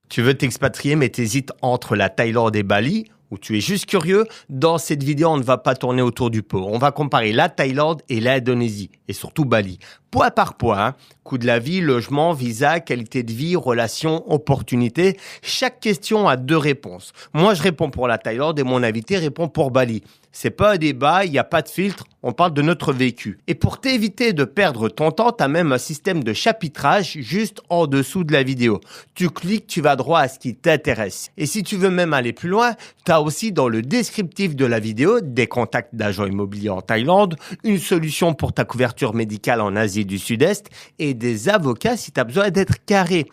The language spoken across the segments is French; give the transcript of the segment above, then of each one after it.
Tu veux t'expatrier mais t'hésites entre la Thaïlande et Bali ou tu es juste curieux? Dans cette vidéo, on ne va pas tourner autour du pot. On va comparer la Thaïlande et l'Indonésie et surtout Bali. Point par point, hein. Coût de la vie, logement, visa, qualité de vie, relations, opportunités. Chaque question a deux réponses. Moi, je réponds pour la Thaïlande et mon invité répond pour Bali. C'est pas un débat, il n'y a pas de filtre, on parle de notre vécu. Et pour t'éviter de perdre ton temps, tu as même un système de chapitrage juste en dessous de la vidéo. Tu cliques, tu vas droit à ce qui t'intéresse. Et si tu veux même aller plus loin, tu as aussi dans le descriptif de la vidéo des contacts d'agents immobiliers en Thaïlande, une solution pour ta couverture médicale en Asie du Sud-Est et des avocats si tu as besoin d'être carré.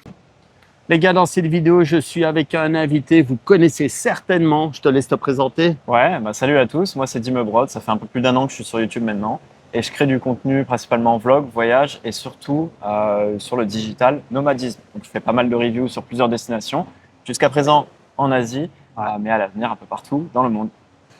Les gars, dans cette vidéo, je suis avec un invité, vous connaissez certainement, je te laisse te présenter. Ouais, salut à tous, moi c'est Dim Brod, ça fait un peu plus d'1 an que je suis sur YouTube maintenant et je crée du contenu principalement vlog, voyage et surtout sur le digital nomadisme. Donc je fais pas mal de reviews sur plusieurs destinations, jusqu'à présent en Asie, mais à l'avenir un peu partout dans le monde.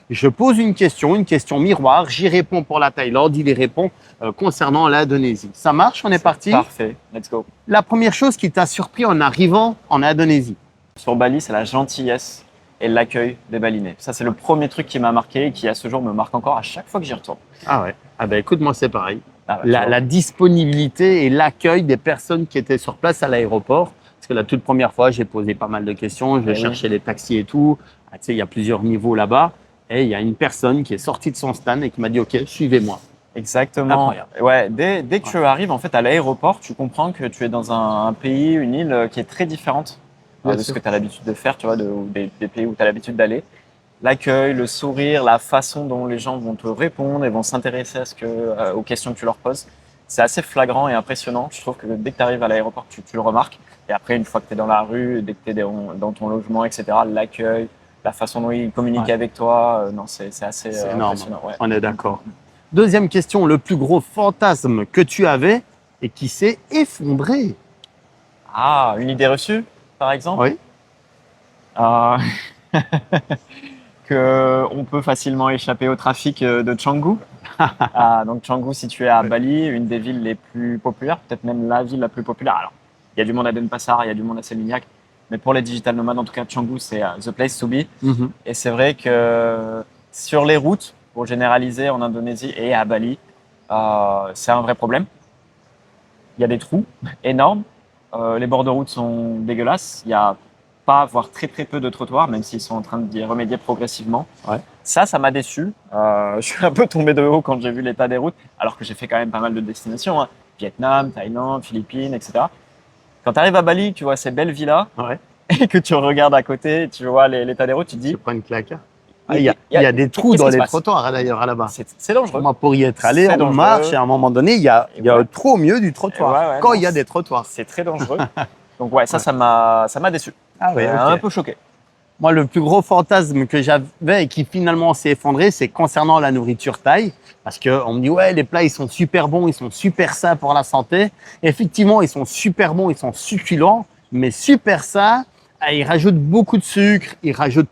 Je pose une question miroir, j'y réponds pour la Thaïlande, il y répond concernant l'Indonésie. Ça marche, on est parti? Parfait, let's go. La première chose qui t'a surpris en arrivant en Indonésie? Sur Bali, c'est la gentillesse et l'accueil des Balinais. Ça, c'est le premier truc qui m'a marqué et qui, à ce jour, me marque encore à chaque fois que j'y retourne. Ah ouais. Ah ben écoute, moi c'est pareil. Ah ouais, La disponibilité et l'accueil des personnes qui étaient sur place à l'aéroport. Parce que la toute première fois, j'ai posé pas mal de questions, j'ai cherché les taxis et tout. Ah, tu sais, il y a plusieurs niveaux là-bas. Et il y a une personne qui est sortie de son stand et qui m'a dit « Ok, suivez-moi ». Exactement. Incroyable. Ouais, dès que tu arrives en fait à l'aéroport, tu comprends que tu es dans un pays, une île qui est très différente de ce que tu as l'habitude de faire, tu vois, ou des pays où tu as l'habitude d'aller. L'accueil, le sourire, la façon dont les gens vont te répondre et vont s'intéresser aux questions que tu leur poses, c'est assez flagrant et impressionnant. Je trouve que dès que tu arrives à l'aéroport, tu le remarques. Et après, une fois que tu es dans la rue, dès que tu es dans ton logement, etc., l'accueil, la façon dont ils communiquent avec toi, non, c'est assez impressionnant. Ouais. On est d'accord. Deuxième question, le plus gros fantasme que tu avais et qui s'est effondré? Ah, une idée reçue, par exemple? Oui. Qu'on peut facilement échapper au trafic de Canggu. Donc Canggu, situé à Bali, une des villes les plus populaires, peut-être même la ville la plus populaire. Alors, il y a du monde à Denpasar, il y a du monde à Seminyak, mais pour les digital nomades, en tout cas, Canggu, c'est the place to be. Et c'est vrai que sur les routes, pour généraliser en Indonésie et à Bali, c'est un vrai problème. Il y a des trous énormes, les bords de route sont dégueulasses, il y a pas, voire très très peu de trottoirs, même s'ils sont en train d'y remédier progressivement. Ouais. Ça m'a déçu. Je suis un peu tombé de haut quand j'ai vu l'état des routes, alors que j'ai fait quand même pas mal de destinations, hein. Vietnam, Thaïlande, Philippines, etc. Quand tu arrives à Bali, tu vois ces belles villas et que tu regardes à côté, tu vois l'état des routes, tu te dis… Tu prends une claque. Il y a des trous dans les trottoirs d'ailleurs là-bas. C'est dangereux. Moi, pour y être allé, on marche et à un moment donné, il y a un trou au milieu du trottoir. Quand il y a des trottoirs. C'est très dangereux. Donc ouais, ça m'a déçu. Ah ouais, Un peu choqué. Moi, le plus gros fantasme que j'avais et qui finalement s'est effondré, c'est concernant la nourriture thaï. Parce qu'on me dit, ouais, les plats, ils sont super bons, ils sont super sains pour la santé. Effectivement, ils sont super bons, ils sont succulents, mais super sains. Ils rajoutent beaucoup de sucre, ils rajoutent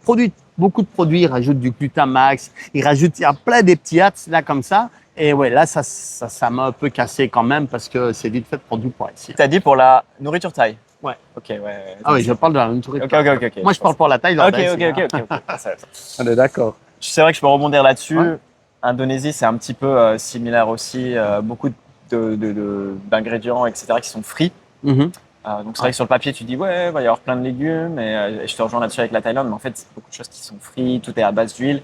beaucoup de produits, ils rajoutent du glutamax, il y a plein des petits hâtes là comme ça. Et ouais, là, ça m'a un peu cassé quand même parce que c'est vite fait de prendre du poids ici. Tu as dit pour la nourriture thaï? Ouais. Ok, ouais. Ah oui, je parle de la nourriture. Ok. Moi, je parle pour la Thaïlande. Ok. On est d'accord. C'est vrai que je peux rebondir là-dessus. Ouais. Indonésie, c'est un petit peu similaire aussi. Beaucoup d'ingrédients, etc., qui sont frits. Donc, c'est vrai que sur le papier, tu dis, ouais, il va y avoir plein de légumes. Et je te rejoins là-dessus avec la Thaïlande. Mais en fait, c'est beaucoup de choses qui sont frites. Tout est à base d'huile.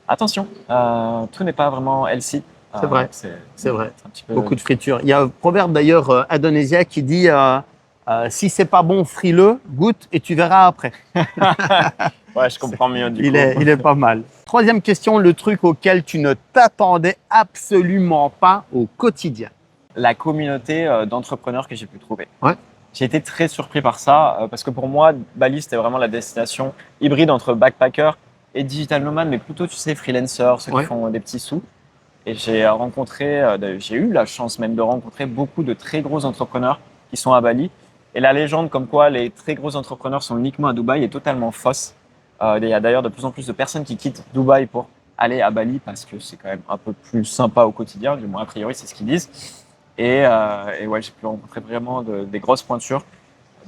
Attention, tout n'est pas vraiment healthy. C'est vrai. C'est vrai. Un petit peu… Beaucoup de friture. Il y a un proverbe d'ailleurs indonésien qui dit si c'est pas bon, fris-le, goûte et tu verras après. Ouais, je comprends mieux du coup. Il est pas mal. Troisième question, le truc auquel tu ne t'attendais absolument pas au quotidien. La communauté d'entrepreneurs que j'ai pu trouver. Ouais. J'ai été très surpris par ça parce que pour moi, Bali, c'était vraiment la destination hybride entre backpacker et digital nomade, mais plutôt, tu sais, freelancers, ceux qui font des petits sous. Et j'ai eu la chance même de rencontrer beaucoup de très gros entrepreneurs qui sont à Bali. Et la légende comme quoi les très gros entrepreneurs sont uniquement à Dubaï est totalement fausse. Il y a d'ailleurs de plus en plus de personnes qui quittent Dubaï pour aller à Bali parce que c'est quand même un peu plus sympa au quotidien, du moins a priori c'est ce qu'ils disent. Et ouais, j'ai pu rencontrer vraiment des grosses pointures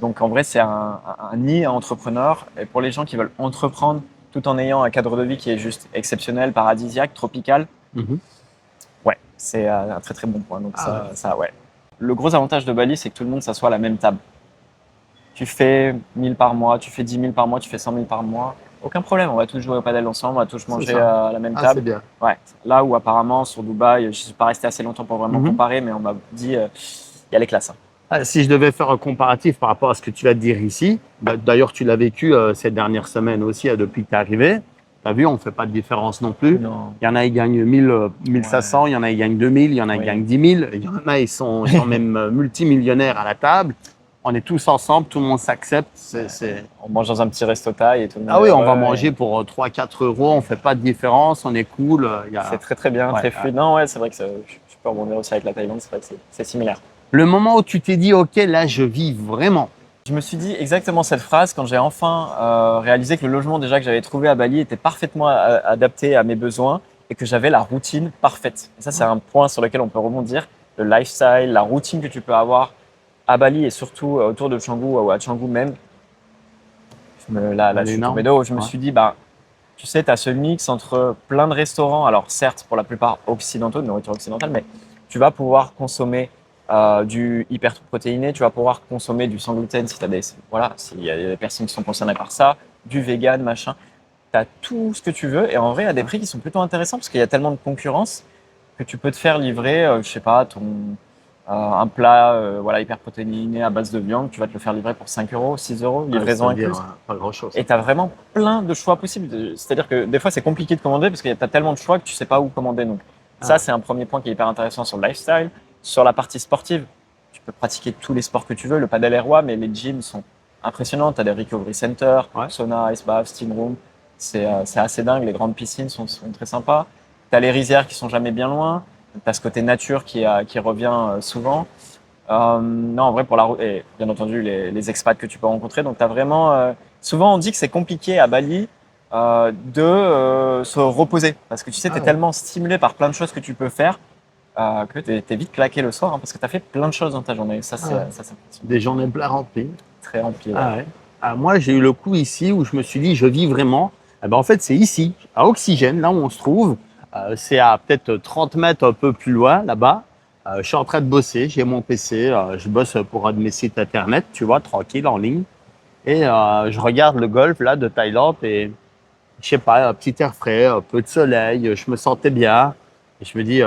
Donc en vrai, c'est un nid à entrepreneurs. Et pour les gens qui veulent entreprendre tout en ayant un cadre de vie qui est juste exceptionnel, paradisiaque, tropical, Mhm. ouais, c'est un très très bon point. Donc Ah ouais. Le gros avantage de Bali, c'est que tout le monde s'assoit à la même table. Tu fais 1000 par mois, tu fais 10 000 par mois, tu fais 100 000 par mois. Aucun problème, on va tous jouer au padel ensemble, on va tous C'est manger ça. à la même Ah, c'est table. bien. Ouais. Là où apparemment sur Dubaï, je ne suis pas resté assez longtemps pour vraiment Mhm. comparer, mais on m'a dit il y a les classes. Hein. Ah, si je devais faire un comparatif par rapport à ce que tu vas te dire ici, bah, d'ailleurs, tu l'as vécu ces dernières semaines aussi, depuis que tu es arrivé. Tu as vu, on ne fait pas de différence non plus. Non. Il y en a, ils gagnent 1000, 1500, il y en a, ils gagnent 2000, il y en a, ils Oui. gagnent 10 000. Il y en a, ils sont même multimillionnaires à la table. On est tous ensemble, tout le monde s'accepte. On mange dans un petit resto thaï et tout le monde Ah oui, est on va heureux manger et pour 3-4 euros, on ne fait pas de différence, on est cool. c'est très très bien, Ouais, très fluide. Non, ouais, c'est vrai que je peux rebondir aussi avec la Thaïlande, c'est vrai que c'est similaire. Le moment où tu t'es dit, OK, là, je vis vraiment. Je me suis dit exactement cette phrase quand j'ai enfin réalisé que le logement déjà que j'avais trouvé à Bali était parfaitement adapté à mes besoins et que j'avais la routine parfaite. Et ça, c'est un point sur lequel on peut rebondir. Le lifestyle, la routine que tu peux avoir à Bali et surtout autour de Canggu ou à Canggu même. Là, je suis Énorme. tombé de haut. Je me Ouais. suis dit, bah, tu sais, tu as ce mix entre plein de restaurants. Alors, certes, pour la plupart occidentaux, de nourriture occidentale, mais tu vas pouvoir consommer du hyperprotéiné, tu vas pouvoir consommer du sans gluten si tu as voilà, s'il y a des personnes qui sont concernées par ça, du vegan, machin. Tu as tout ce que tu veux et en vrai, à des prix qui sont plutôt intéressants parce qu'il y a tellement de concurrence que tu peux te faire livrer, je sais pas, un plat voilà, hyperprotéiné à base de viande, tu vas te le faire livrer pour 5 euros, 6 euros, livraison C'est-à-dire, incluse. pas grand-chose. Et tu as vraiment plein de choix possibles. C'est-à-dire que des fois, c'est compliqué de commander parce que tu as tellement de choix que tu sais pas où commander. Donc, ça, Ah. c'est un premier point qui est hyper intéressant sur le lifestyle. Sur la partie sportive, tu peux pratiquer tous les sports que tu veux. Le padel est roi, mais les gyms sont impressionnants. Tu as des recovery centers, Ouais. sauna, ice bath, steam room. C'est assez dingue. Les grandes piscines sont très sympas. Tu as les rizières qui sont jamais bien loin. Tu as ce côté nature qui revient souvent. Non, en vrai, pour la route, et bien entendu, les expats que tu peux rencontrer. Donc, tu as vraiment. Souvent, on dit que c'est compliqué à Bali de se reposer. Parce que tu sais, tu es ouais. tellement stimulé par plein de choses que tu peux faire que tu es vite claqué le soir hein, parce que tu as fait plein de choses dans ta journée. Ça, c'est Des journées plein remplies. très rempli. Ouais. Ah ouais. Ah, moi, j'ai eu le coup ici où je me suis dit, je vis vraiment. Eh ben, en fait, c'est ici, à Oxygène, là où on se trouve. C'est à peut-être 30 mètres un peu plus loin, là-bas. Je suis en train de bosser, j'ai mon PC, je bosse pour un de mes sites internet, tu vois, tranquille, en ligne. Et je regarde le golfe, là, de Thaïlande et je sais pas, un petit air frais, un peu de soleil, je me sentais bien. Et je me dis,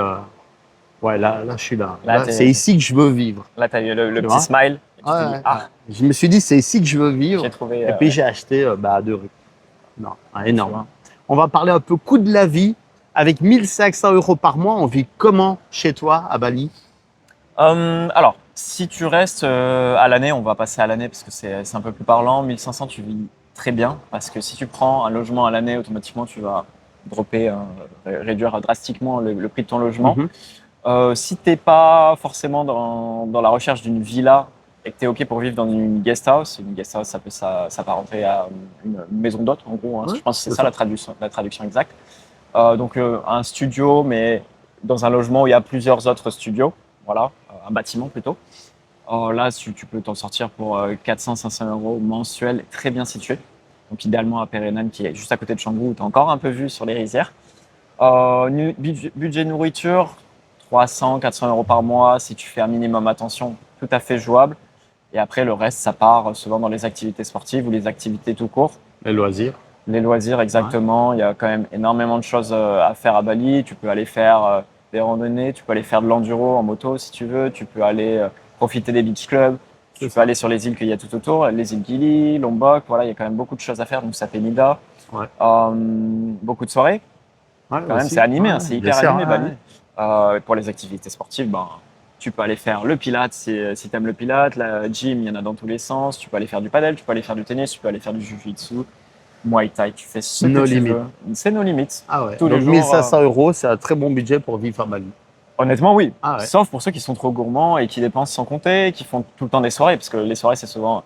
ouais, là, je suis là. Là, Là, c'est ici que je veux vivre. Là, tu as eu le Tu petit vois smile. Et tu te dis, Ouais, ah, ouais. Je me suis dit, c'est ici que je veux vivre. j'ai trouvé. Et puis, j'ai acheté à 2 rues. Non, énorme. Tu vois. On va parler un peu coût de la vie. Avec 1500 euros par mois, on vit comment chez toi à Bali? Alors, si tu restes à l'année, on va passer à l'année parce que c'est un peu plus parlant. 1500, tu vis très bien parce que si tu prends un logement à l'année, automatiquement, tu vas dropper, réduire drastiquement le prix de ton logement. Mhm. Si tu n'es pas forcément dans la recherche d'une villa et que tu es OK pour vivre dans une guest house ça peut s'apparenter à une maison d'hôte en gros. Hein. Ouais, Je pense que c'est c'est ça ça. la traduction exacte. Donc un studio, mais dans un logement où il y a plusieurs autres studios. Voilà, un bâtiment plutôt. Là, tu peux t'en sortir pour 400-500 euros mensuels, très bien situé. Donc idéalement à Perenan, qui est juste à côté de Canggu, où tu as encore un peu vu sur les rizières. Budget nourriture, 300-400 euros par mois. Si tu fais un minimum attention, tout à fait jouable. Et après, le reste, ça part souvent dans les activités sportives ou les activités tout court. Les loisirs. Les loisirs, exactement. Il y a quand même énormément de choses à faire à Bali. Tu peux aller faire des randonnées, tu peux aller faire de l'enduro en moto si tu veux, tu peux aller profiter des beach clubs, tu peux aller sur les îles qu'il y a tout autour, les îles Gili, Lombok, voilà, il y a quand même beaucoup de choses à faire, donc ça fait Nida. Ouais. Beaucoup de soirées, Ouais, quand même, aussi. c'est animé, Ouais, hein, c'est bien hyper sûr, animé ouais, Bali. Pour les activités sportives, tu peux aller faire le pilates si tu aimes le pilates, la gym, il y en a dans tous les sens, tu peux aller faire du paddle, tu peux aller faire du tennis, tu peux aller faire du jiu-jitsu, Muay Thai, tu fais ce No que tu limit. veux. C'est nos limites. Ah ouais. Tous les Donc jours, 1500 euros, c'est un très bon budget pour vivre à Bali. Honnêtement, oui. Ah ouais. Sauf pour ceux qui sont trop gourmands et qui dépensent sans compter, qui font tout le temps des soirées, parce que les soirées, c'est souvent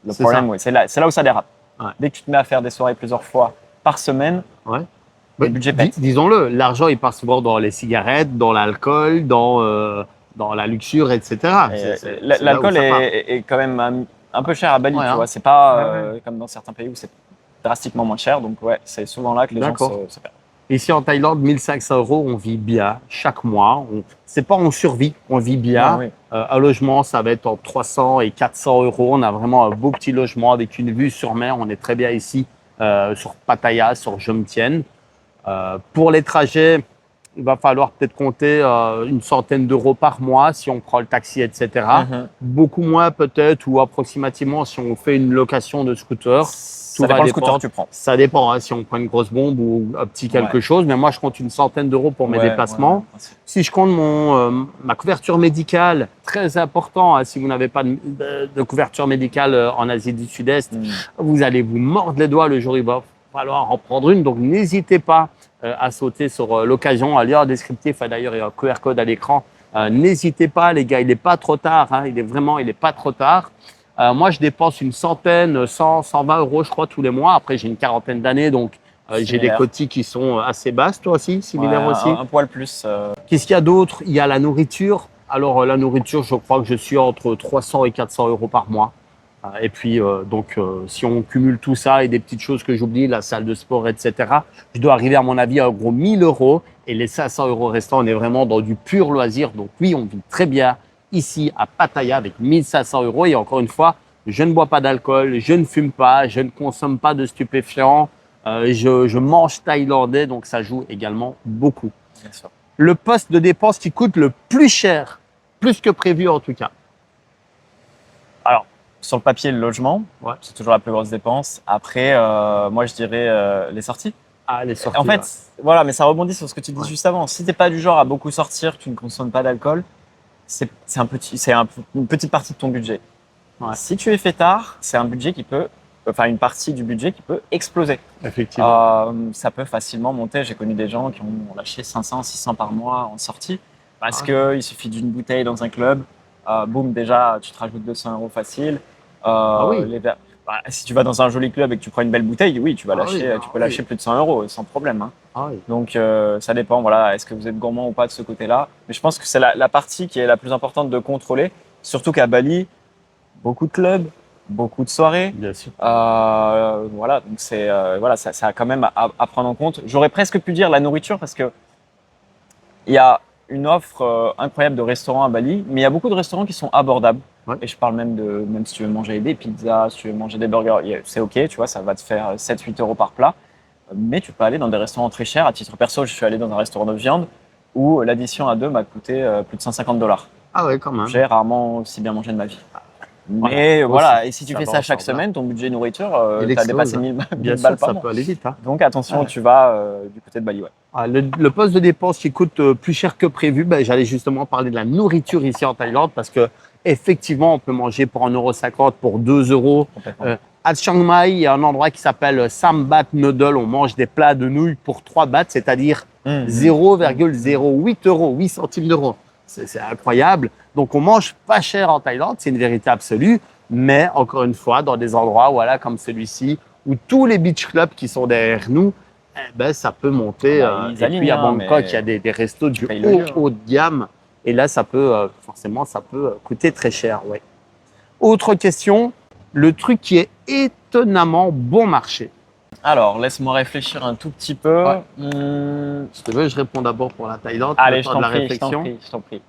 le C'est problème. ça. Oui. C'est là où ça dérape. Ouais. Dès que tu te mets à faire des soirées plusieurs fois par semaine, Ouais. le budget pète. Disons-le, l'argent, il passe souvent dans les cigarettes, dans l'alcool, dans la luxure, etc. Et, C'est là où l'alcool ça part. est quand même un peu cher à Bali, Ouais, tu hein. vois. C'est pas Ouais, comme dans certains pays où c'est drastiquement moins cher. Donc, ouais, c'est souvent là que les gens D'accord. se perdent. Ici en Thaïlande, 1500 euros, on vit bien chaque mois. C'est pas on survit, on vit bien. Non, oui. Un logement, ça va être entre 300 et 400 euros. On a vraiment un beau petit logement avec une vue sur mer. On est très bien ici sur Pattaya, sur Jomtien. Pour les trajets, il va falloir peut-être compter une centaine d'euros par mois si on prend le taxi, etc. Mhm. Beaucoup moins peut-être ou approximativement si on fait une location de scooter. Ça dépend va le scooter dépendre. que tu prends. Ça dépend hein, si on prend une grosse bombe ou un petit quelque Ouais. chose. Mais moi, je compte une centaine d'euros pour mes Ouais, déplacements. ouais, ouais. Si je compte ma couverture médicale, très important, hein, si vous n'avez pas de couverture médicale en Asie du Sud-Est, vous allez vous mordre les doigts le jour où il va falloir en prendre une. Donc, n'hésitez pas à sauter sur l'occasion, à lire le descriptif. D'ailleurs, il y a un QR code à l'écran. N'hésitez pas, les gars, il n'est pas trop tard. Hein, il n'est pas trop tard. Moi, je dépense une centaine, 100, 120 euros, je crois, tous les mois. Après, j'ai une quarantaine d'années, donc j'ai des cotis qui sont assez basses. Toi aussi, similaire aussi. Un poil plus. Qu'est-ce qu'il y a d'autre? Il y a la nourriture. Alors, la nourriture, je crois que je suis entre 300 et 400 euros par mois. Et puis, si on cumule tout ça et des petites choses que j'oublie, la salle de sport, etc., je dois arriver, à mon avis, à un gros 1000 euros. Et les 500 euros restants, on est vraiment dans du pur loisir. Donc, oui, on vit très bien ici à Pattaya avec 1500 euros. Et encore une fois, je ne bois pas d'alcool, je ne fume pas, je ne consomme pas de stupéfiants. Je mange thaïlandais, donc ça joue également beaucoup. Bien sûr. Le poste de dépense qui coûte le plus cher, plus que prévu en tout cas. Alors, sur le papier, le logement, Ouais. c'est toujours la plus grosse dépense. Après, moi, je dirais les sorties. Ah, les sorties. En fait, ouais. voilà, mais ça rebondit sur ce que tu dis Ouais. juste avant. Si t'es pas du genre à beaucoup sortir, tu ne consommes pas d'alcool, c'est une petite partie de ton budget. Ouais. Si tu es fêtard, c'est un budget qui peut, enfin une partie du budget qui peut exploser. Effectivement. Ça peut facilement monter. J'ai connu des gens qui ont lâché 500, 600 par mois en sortie parce Ouais. que il suffit d'une bouteille dans un club, boum, déjà tu te rajoutes 200 euros facile. oui. Si tu vas dans un joli club et que tu prends une belle bouteille, oui, tu vas lâcher, oui, tu peux lâcher plus de 100 euros sans problème. Hein. Ah oui. Donc ça dépend, voilà, est-ce que vous êtes gourmand ou pas de ce côté-là. Mais je pense que c'est la partie qui est la plus importante de contrôler, surtout qu'à Bali, beaucoup de clubs, beaucoup de soirées. Bien sûr. Voilà, donc ça a quand même à prendre en compte. J'aurais presque pu dire la nourriture parce que il y a une offre incroyable de restaurants à Bali, mais il y a beaucoup de restaurants qui sont abordables. Ouais. Et je parle même si tu veux manger des pizzas, si tu veux manger des burgers, c'est ok, tu vois, ça va te faire 7-8 euros par plat. Mais tu peux aller dans des restaurants très chers. À titre perso, je suis allé dans un restaurant de viande où l'addition à deux m'a coûté plus de 150 $. Ah ouais, quand même. J'ai rarement aussi bien mangé de ma vie. Voilà. Mais voilà, Aussi, et si tu ça fais va ça chaque ensemble, semaine, ton budget nourriture, Il tu as explose, dépassé hein. 1000 Bien balles sûr, par ça mois. peut aller vite. Hein. Donc attention, Ouais. tu vas du côté de Bali. Ouais. Le poste de dépense qui coûte plus cher que prévu, j'allais justement parler de la nourriture ici en Thaïlande parce que effectivement, on peut manger pour 1,50 € pour 2 euros. Complètement. À Chiang Mai, il y a un endroit qui s'appelle Sam Bat Noodle. On mange des plats de nouilles pour 3 bahts, c'est-à-dire 0,08 euros, 8 centimes d'euros. C'est incroyable. Donc, on mange pas cher en Thaïlande, c'est une vérité absolue. Mais encore une fois, dans des endroits voilà, comme celui-ci, où tous les beach clubs qui sont derrière nous, ça peut monter. Ils Et puis à alignent, Bangkok, mais il y a des restos du payes le jeu, hein. haut de gamme. Et là, ça peut forcément, ça peut coûter très cher. Ouais. Autre question, le truc qui est étonnamment bon marché. Alors, laisse-moi réfléchir un tout petit peu. Ouais. Si tu veux, je réponds d'abord pour la Thaïlande. Allez, le je temps t'en de la prie, réflexion. je t'en prie.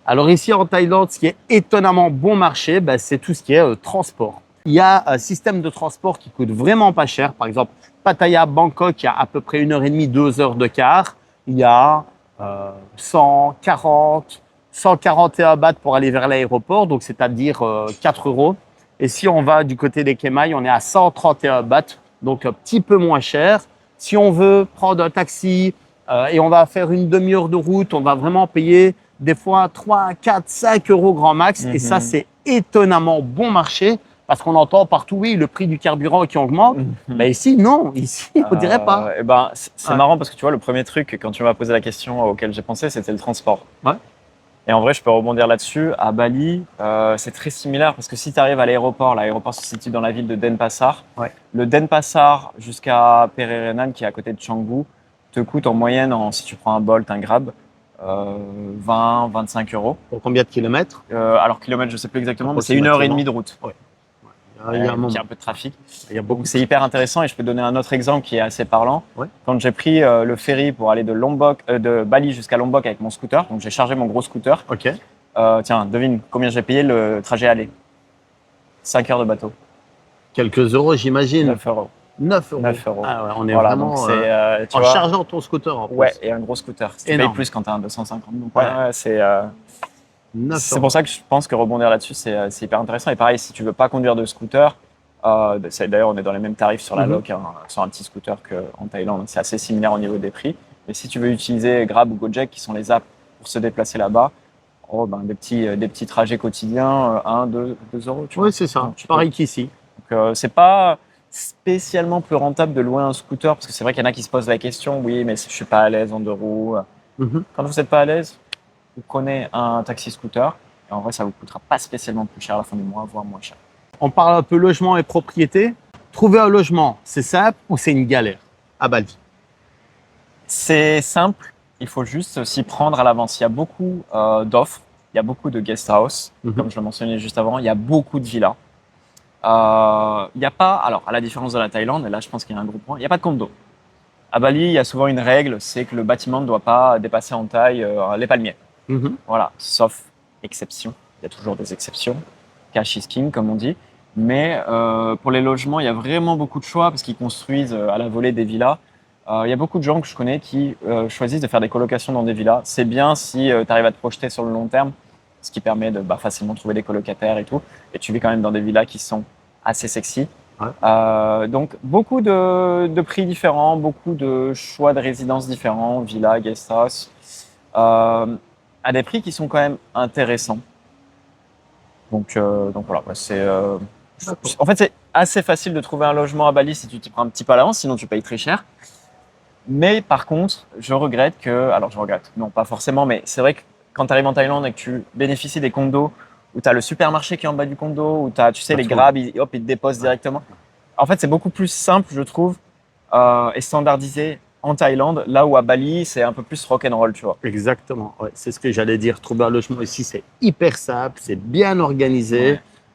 Alors ici en Thaïlande, ce qui est étonnamment bon marché, c'est tout ce qui est transport. Il y a un système de transport qui coûte vraiment pas cher. Par exemple, Pattaya, Bangkok, il y a à peu près 1h30, 2 heures de car. Il y a 141 bahts pour aller vers l'aéroport, donc c'est-à-dire 4 euros. Et si on va du côté des Kemai, on est à 131 bahts, donc un petit peu moins cher. Si on veut prendre un taxi et on va faire une demi-heure de route, on va vraiment payer des fois 3, 4, 5 euros grand max. Et ça, c'est étonnamment bon marché parce qu'on entend partout, oui, le prix du carburant qui augmente. Mais ici, non. Ici, on dirait pas. C'est Ouais. marrant parce que tu vois, le premier truc, quand tu m'as posé la question auquel j'ai pensé, c'était le transport. Ouais. Et en vrai, je peux rebondir là-dessus. À Bali, c'est très similaire parce que si tu arrives à l'aéroport se situe dans la ville de Denpasar. Ouais. Le Denpasar jusqu'à Pererenan, qui est à côté de Canggu, te coûte en moyenne, si tu prends un Bolt, un Grab, 20, 25 euros. Pour combien de kilomètres? Alors, kilomètres, je sais plus exactement, mais c'est 1h30 de route. Ouais. Il y a un il moment. y a un peu de trafic. Il y a beaucoup. Donc c'est hyper intéressant et je peux donner un autre exemple qui est assez parlant. Ouais. Quand j'ai pris le ferry pour aller de Bali jusqu'à Lombok avec mon scooter, donc j'ai chargé mon gros scooter. Ok. Tiens, devine combien j'ai payé le trajet aller. 5 heures de bateau. Quelques euros, j'imagine. 9 euros. 9 euros. 9 euros. Ah ouais, on est Voilà, vraiment donc c'est, tu en vois, chargeant ton scooter en plus. ouais, et un gros scooter. Tu payes Énorme. plus quand tu as un 250. Donc, Ouais. ouais, Neuf c'est euros. pour ça que je pense que rebondir là-dessus, c'est hyper intéressant. Et pareil, si tu veux pas conduire de scooter, d'ailleurs, on est dans les mêmes tarifs sur la Mhm. loc, hein, sur un petit scooter qu'en Thaïlande. C'est assez similaire au niveau des prix. Mais si tu veux utiliser Grab ou Gojek, qui sont les apps pour se déplacer là-bas, des petits trajets quotidiens, 1, 2 euros. Tu vois. Oui, c'est ça. Donc, tu peux- Pareil qu'ici. Donc, c'est pas spécialement plus rentable de louer un scooter, parce que c'est vrai qu'il y en a qui se posent la question, oui, mais je suis pas à l'aise en 2 roues. Mhm. Quand vous n'êtes pas à l'aise, vous prenez un taxi scooter, et en vrai, ça vous coûtera pas spécialement plus cher à la fin du mois, voire moins cher. On parle un peu logement et propriété. Trouver un logement, c'est simple ou c'est une galère à Bali? C'est simple, il faut juste s'y prendre à l'avance. Il y a beaucoup d'offres, il y a beaucoup de guest house, Mhm. comme je le mentionnais juste avant, il y a beaucoup de villas. Il n'y a pas, alors à la différence de la Thaïlande, et là je pense qu'il y a un gros point, il n'y a pas de condo. À Bali, il y a souvent une règle, c'est que le bâtiment ne doit pas dépasser en taille les palmiers. Mhm. Voilà, sauf exception. Il y a toujours des exceptions. Cash is king, comme on dit. Mais pour les logements, il y a vraiment beaucoup de choix parce qu'ils construisent à la volée des villas. Il y a beaucoup de gens que je connais qui choisissent de faire des colocations dans des villas. C'est bien si tu arrives à te projeter sur le long terme, ce qui permet de facilement trouver des colocataires et tout. Et tu vis quand même dans des villas qui sont assez sexy. Ouais. Donc beaucoup de prix différents, beaucoup de choix de résidences différents, villas, guest house, à des prix qui sont quand même intéressants. Donc voilà, en fait c'est assez facile de trouver un logement à Bali si tu t'y prends un petit peu à l'avance, sinon tu payes très cher. Mais par contre, je regrette, non pas forcément, mais c'est vrai que quand tu arrives en Thaïlande et que tu bénéficies des condos où tu as le supermarché qui est en bas du condo, où tu as, tu sais, les Grab, ils te déposent directement. En fait, c'est beaucoup plus simple, je trouve, et standardisé en Thaïlande, là où à Bali, c'est un peu plus rock'n'roll, tu vois. Exactement. Ouais, c'est ce que j'allais dire. Trouver un logement ici, c'est hyper simple, c'est bien organisé.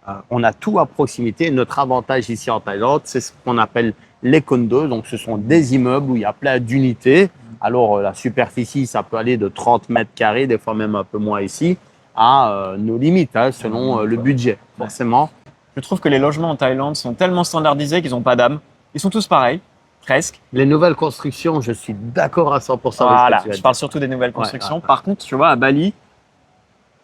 Ouais. On a tout à proximité. Notre avantage ici en Thaïlande, c'est ce qu'on appelle les condos. Donc, ce sont des immeubles où il y a plein d'unités. Alors, la superficie, ça peut aller de 30 mètres carrés, des fois même un peu moins ici, à nos limites, hein, selon le budget, forcément. Je trouve que les logements en Thaïlande sont tellement standardisés qu'ils n'ont pas d'âme. Ils sont tous pareils, presque. Les nouvelles constructions, je suis d'accord à 100% avec ce Voilà, que tu as je dit. parle surtout des nouvelles constructions. Ouais. Par contre, tu vois, à Bali,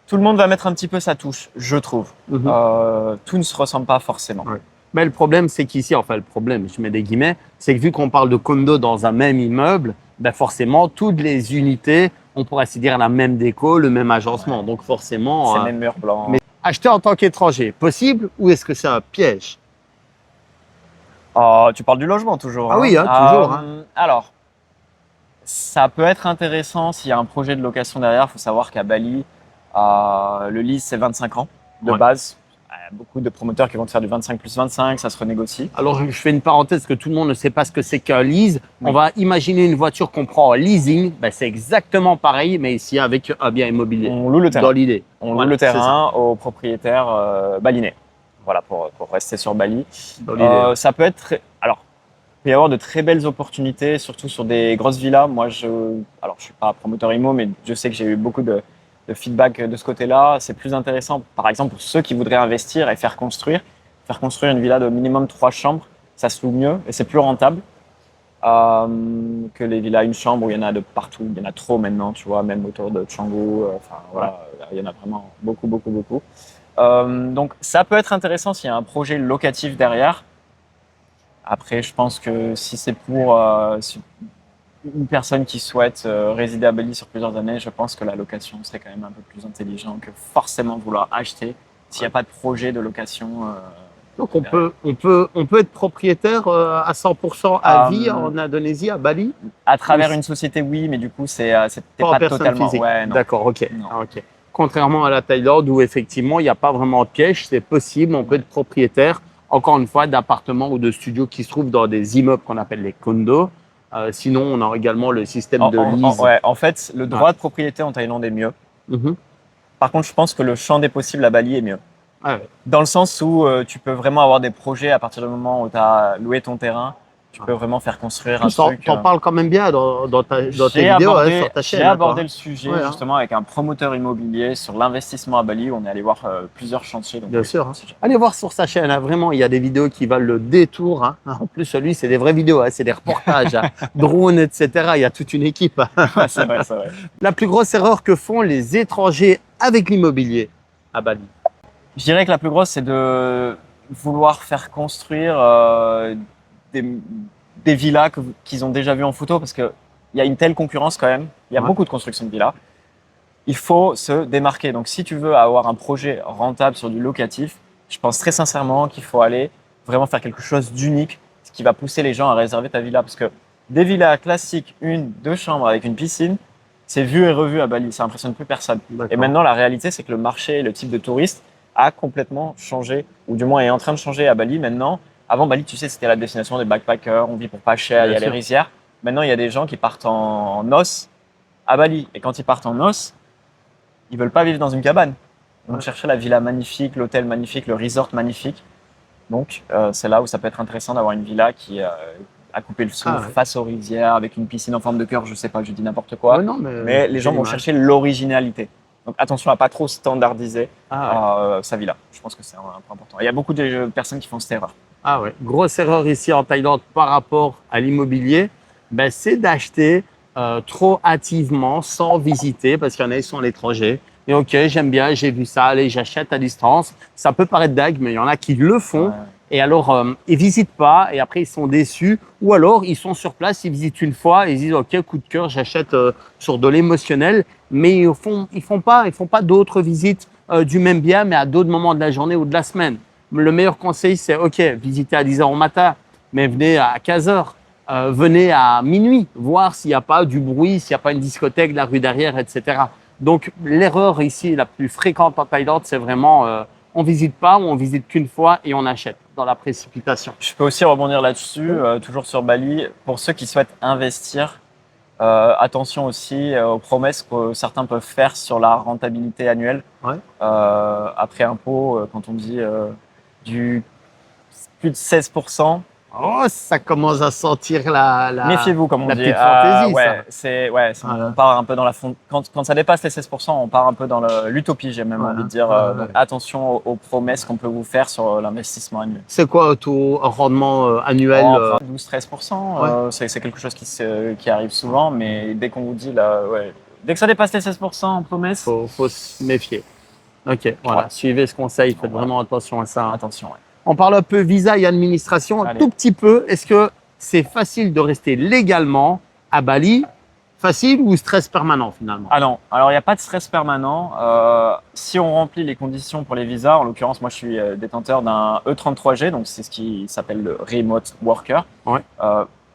tout le monde va mettre un petit peu sa touche, je trouve. Mhm. Tout ne se ressemble pas forcément. Ouais. Mais le problème, c'est qu'ici, enfin le problème, je mets des guillemets, c'est que vu qu'on parle de condo dans un même immeuble, ben forcément, toutes les unités, on pourrait ainsi dire la même déco, le même agencement. Donc forcément, C'est le même mur blanc. mais acheter en tant qu'étranger, possible ou est-ce que c'est un piège? Tu parles du logement toujours. Ah oui, hein, toujours, hein. Alors, ça peut être intéressant s'il y a un projet de location derrière. Il faut savoir qu'à Bali, le lease, c'est 25 ans de Ouais. base. Il y a beaucoup de promoteurs qui vont te faire du 25 plus 25, ça se renégocie. Alors, je fais une parenthèse que tout le monde ne sait pas ce que c'est qu'un lease. Oui. On va imaginer une voiture qu'on prend en leasing. Ben, c'est exactement pareil, mais ici avec un bien immobilier. On loue le terrain. Dans l'idée. On Voilà, loue le c'est terrain aux propriétaires balinais. Voilà, pour rester sur Bali. Dans l'idée. Ça peut être. Alors, il peut y avoir de très belles opportunités, surtout sur des grosses villas. Moi, je suis pas promoteur IMO, mais je sais que j'ai eu beaucoup de feedback de ce côté-là. C'est plus intéressant, par exemple, pour ceux qui voudraient investir et faire construire une villa de minimum 3 chambres, ça se loue mieux et c'est plus rentable que les villas une chambre où il y en a de partout. Il y en a trop maintenant, tu vois, même autour de Canggu. Voilà, il y en a vraiment beaucoup, beaucoup, beaucoup. Donc, ça peut être intéressant s'il y a un projet locatif derrière. Après, je pense que si c'est pour une personne qui souhaite résider à Bali sur plusieurs années, je pense que la location serait quand même un peu plus intelligent que forcément vouloir acheter s'il n'y a pas de projet de location. Donc, on peut être propriétaire à 100% à vie Euh, en Indonésie, à Bali? À travers Oui. une société, oui, mais du coup, t'es Pas en pas personne totalement. physique. Ouais, non. D'accord, ok. Non. Ah, ok. Contrairement à la Thaïlande où effectivement il n'y a pas vraiment de piège, c'est possible, on peut être propriétaire, encore une fois, d'appartements ou de studios qui se trouvent dans des immeubles qu'on appelle les condos. Sinon, on a également le système de lease. En fait, le droit de propriété en Thaïlande est mieux. Mhm. Par contre, je pense que le champ des possibles à Bali est mieux. Ouais. Dans le sens où tu peux vraiment avoir des projets à partir du moment où tu as loué ton terrain. Tu peux vraiment faire construire un truc. T'en parles quand même bien dans tes J'ai vidéos, abordé, sur ta chaîne. j'ai hein, abordé toi. le sujet Ouais, hein. justement avec un promoteur immobilier sur l'investissement à Bali. On est allé voir plusieurs chantiers. Donc, Bien sûr. Hein. Allez voir sur sa chaîne, hein, vraiment, il y a des vidéos qui valent le détour. Hein. En plus, celui, c'est des vraies vidéos, hein, c'est des reportages, hein, drones, etc. Il y a toute une équipe. Ouais, c'est vrai, c'est vrai. La plus grosse erreur que font les étrangers avec l'immobilier à Bali. Je dirais que la plus grosse, c'est de vouloir faire construire des villas qu'ils ont déjà vues en photo parce qu'il y a une telle concurrence quand même. Il y a Ouais. beaucoup de construction de villas. Il faut se démarquer. Donc, si tu veux avoir un projet rentable sur du locatif, je pense très sincèrement qu'il faut aller vraiment faire quelque chose d'unique, ce qui va pousser les gens à réserver ta villa. Parce que des villas classiques, 1, 2 chambres avec une piscine, c'est vu et revu à Bali. Ça impressionne plus personne. Et maintenant, la réalité, c'est que le marché, le type de touriste a complètement changé, ou du moins est en train de changer à Bali maintenant. Avant, Bali, tu sais, c'était la destination des backpackers, on vit pour pas cher, il y a les sûr. rizières. Maintenant, il y a des gens qui partent en noces à Bali. Et quand ils partent en noces, ils veulent pas vivre dans une cabane. Ils vont Ouais. chercher la villa magnifique, l'hôtel magnifique, le resort magnifique. Donc, c'est là où ça peut être intéressant d'avoir une villa qui a coupé le souffle Ah ouais. face aux rizières, avec une piscine en forme de cœur, je sais pas, je dis n'importe quoi. Ouais, non, Mais les gens vont l'image. chercher l'originalité. Donc attention à pas trop standardiser Ah ouais. sa villa. Je pense que c'est un point important. Il y a beaucoup de personnes qui font cette erreur. Ah ouais. Grosse erreur ici en Thaïlande par rapport à l'immobilier, ben, c'est d'acheter trop hâtivement sans visiter parce qu'il y en a qui sont à l'étranger. Et ok, j'aime bien, j'ai vu ça, allez, j'achète à distance. Ça peut paraître dingue, mais il y en a qui le font. Ouais. Et alors, ils visitent pas et après, ils sont déçus. Ou alors, ils sont sur place, ils visitent une fois et ils disent, OK, coup de cœur, j'achète sur de l'émotionnel. Mais ils font pas d'autres visites du même bien, mais à d'autres moments de la journée ou de la semaine. Le meilleur conseil, c'est, OK, visitez à 10 heures au matin, mais venez à 15 heures. Venez à minuit, voir s'il n'y a pas du bruit, s'il n'y a pas une discothèque, la rue derrière, etc. Donc, l'erreur ici la plus fréquente en Thaïlande, c'est vraiment on visite pas ou on visite qu'une fois et on achète dans la précipitation. Je peux aussi rebondir là-dessus, toujours sur Bali. Pour ceux qui souhaitent investir, attention aussi aux promesses que certains peuvent faire sur la rentabilité annuelle. Ouais. Après impôt, quand on dit du plus de 16%, Oh, ça commence à sentir la méfiez-vous, comme on la dit. petite fantaisie, ça. On Voilà. part un peu dans la quand ça dépasse les 16%, on part un peu dans l'utopie, j'ai même Voilà. envie de dire. Ouais, Donc ouais. attention aux promesses qu'on peut vous faire sur l'investissement annuel. C'est quoi le taux rendement annuel Oh, 12-13%, Ouais. c'est quelque chose qui arrive souvent, mais dès qu'on vous dit là, ouais, dès que ça dépasse les 16% en promesse, faut se méfier. Ok, voilà. Ouais. Suivez ce conseil, faites Voilà. vraiment attention à ça. attention. Ouais. On parle un peu visa et administration, un Allez. tout petit peu. Est-ce que c'est facile de rester légalement à Bali? Facile ou stress permanent finalement? Ah non, alors il n'y a pas de stress permanent. Si on remplit les conditions pour les visas, en l'occurrence, moi je suis détenteur d'un E33G, donc c'est ce qui s'appelle le Remote Worker. Ouais.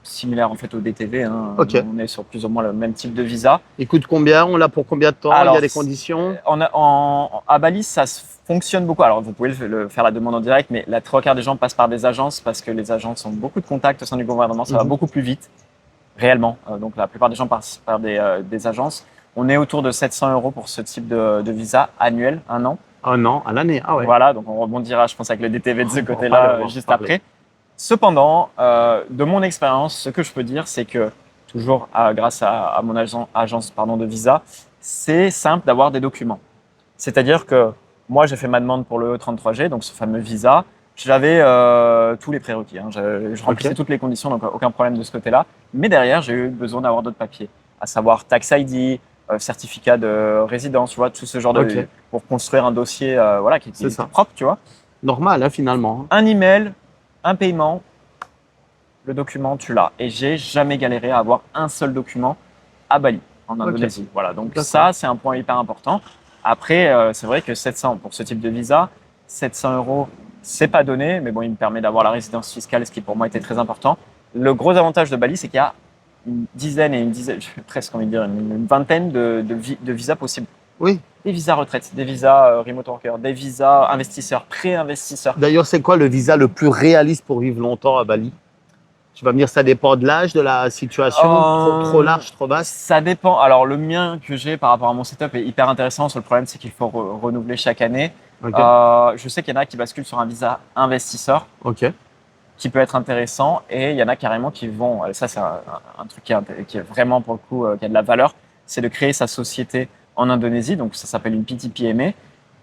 Similaire en fait au DTV, hein. Ok. On est sur plus ou moins le même type de visa. Il coûte combien? On l'a pour combien de temps? Alors, Il y a des conditions? À Bali, ça fonctionne beaucoup. Alors, vous pouvez faire la demande en direct, mais la 3/4 des gens passent par des agences parce que les agences ont beaucoup de contacts au sein du gouvernement. Ça va Mhm. beaucoup plus vite, réellement. Donc, la plupart des gens passent par des agences. On est autour de 700 € pour ce type de visa annuel, 1 an. Un an à l'année. Ah ouais. Voilà, donc on rebondira, je pense, avec le DTV de ce On va côté-là parler, on va juste parler. après. Cependant, de mon expérience, ce que je peux dire, c'est que toujours grâce à mon agence de visa, c'est simple d'avoir des documents. C'est-à-dire que moi, j'ai fait ma demande pour le E33G, donc ce fameux visa. J'avais tous les prérequis, hein. Je remplissais Ok. toutes les conditions, donc aucun problème de ce côté-là. Mais derrière, j'ai eu besoin d'avoir d'autres papiers, à savoir tax ID, certificat de résidence, tu vois, tout ce genre Ok. pour construire un dossier voilà, qui C'est est ça. propre, tu vois. Normal hein, finalement. Un email, un paiement, le document, tu l'as. Et j'ai jamais galéré à avoir un seul document à Bali, en Indonésie. Voilà, donc D'accord. ça, c'est un point hyper important. Après, c'est vrai que 700 pour ce type de visa, 700 €, c'est pas donné, mais bon, il me permet d'avoir la résidence fiscale, ce qui pour moi était très important. Le gros avantage de Bali, c'est qu'il y a une dizaine, j'ai presque envie de dire une vingtaine de visas possibles. Oui. Des visas retraite, des visas remote worker, des visas investisseurs, pré-investisseurs. D'ailleurs, c'est quoi le visa le plus réaliste pour vivre longtemps à Bali? Tu vas me dire, ça dépend de l'âge, de la situation, trop large, trop vaste. Ça dépend. Alors, le mien que j'ai par rapport à mon setup est hyper intéressant. Le seul problème, c'est qu'il faut renouveler chaque année. Ok. Je sais qu'il y en a qui basculent sur un visa investisseur Ok. qui peut être intéressant et il y en a carrément qui vont, ça c'est un truc qui est vraiment pour le coup, qui a de la valeur, c'est de créer sa société en Indonésie, donc ça s'appelle une PTPME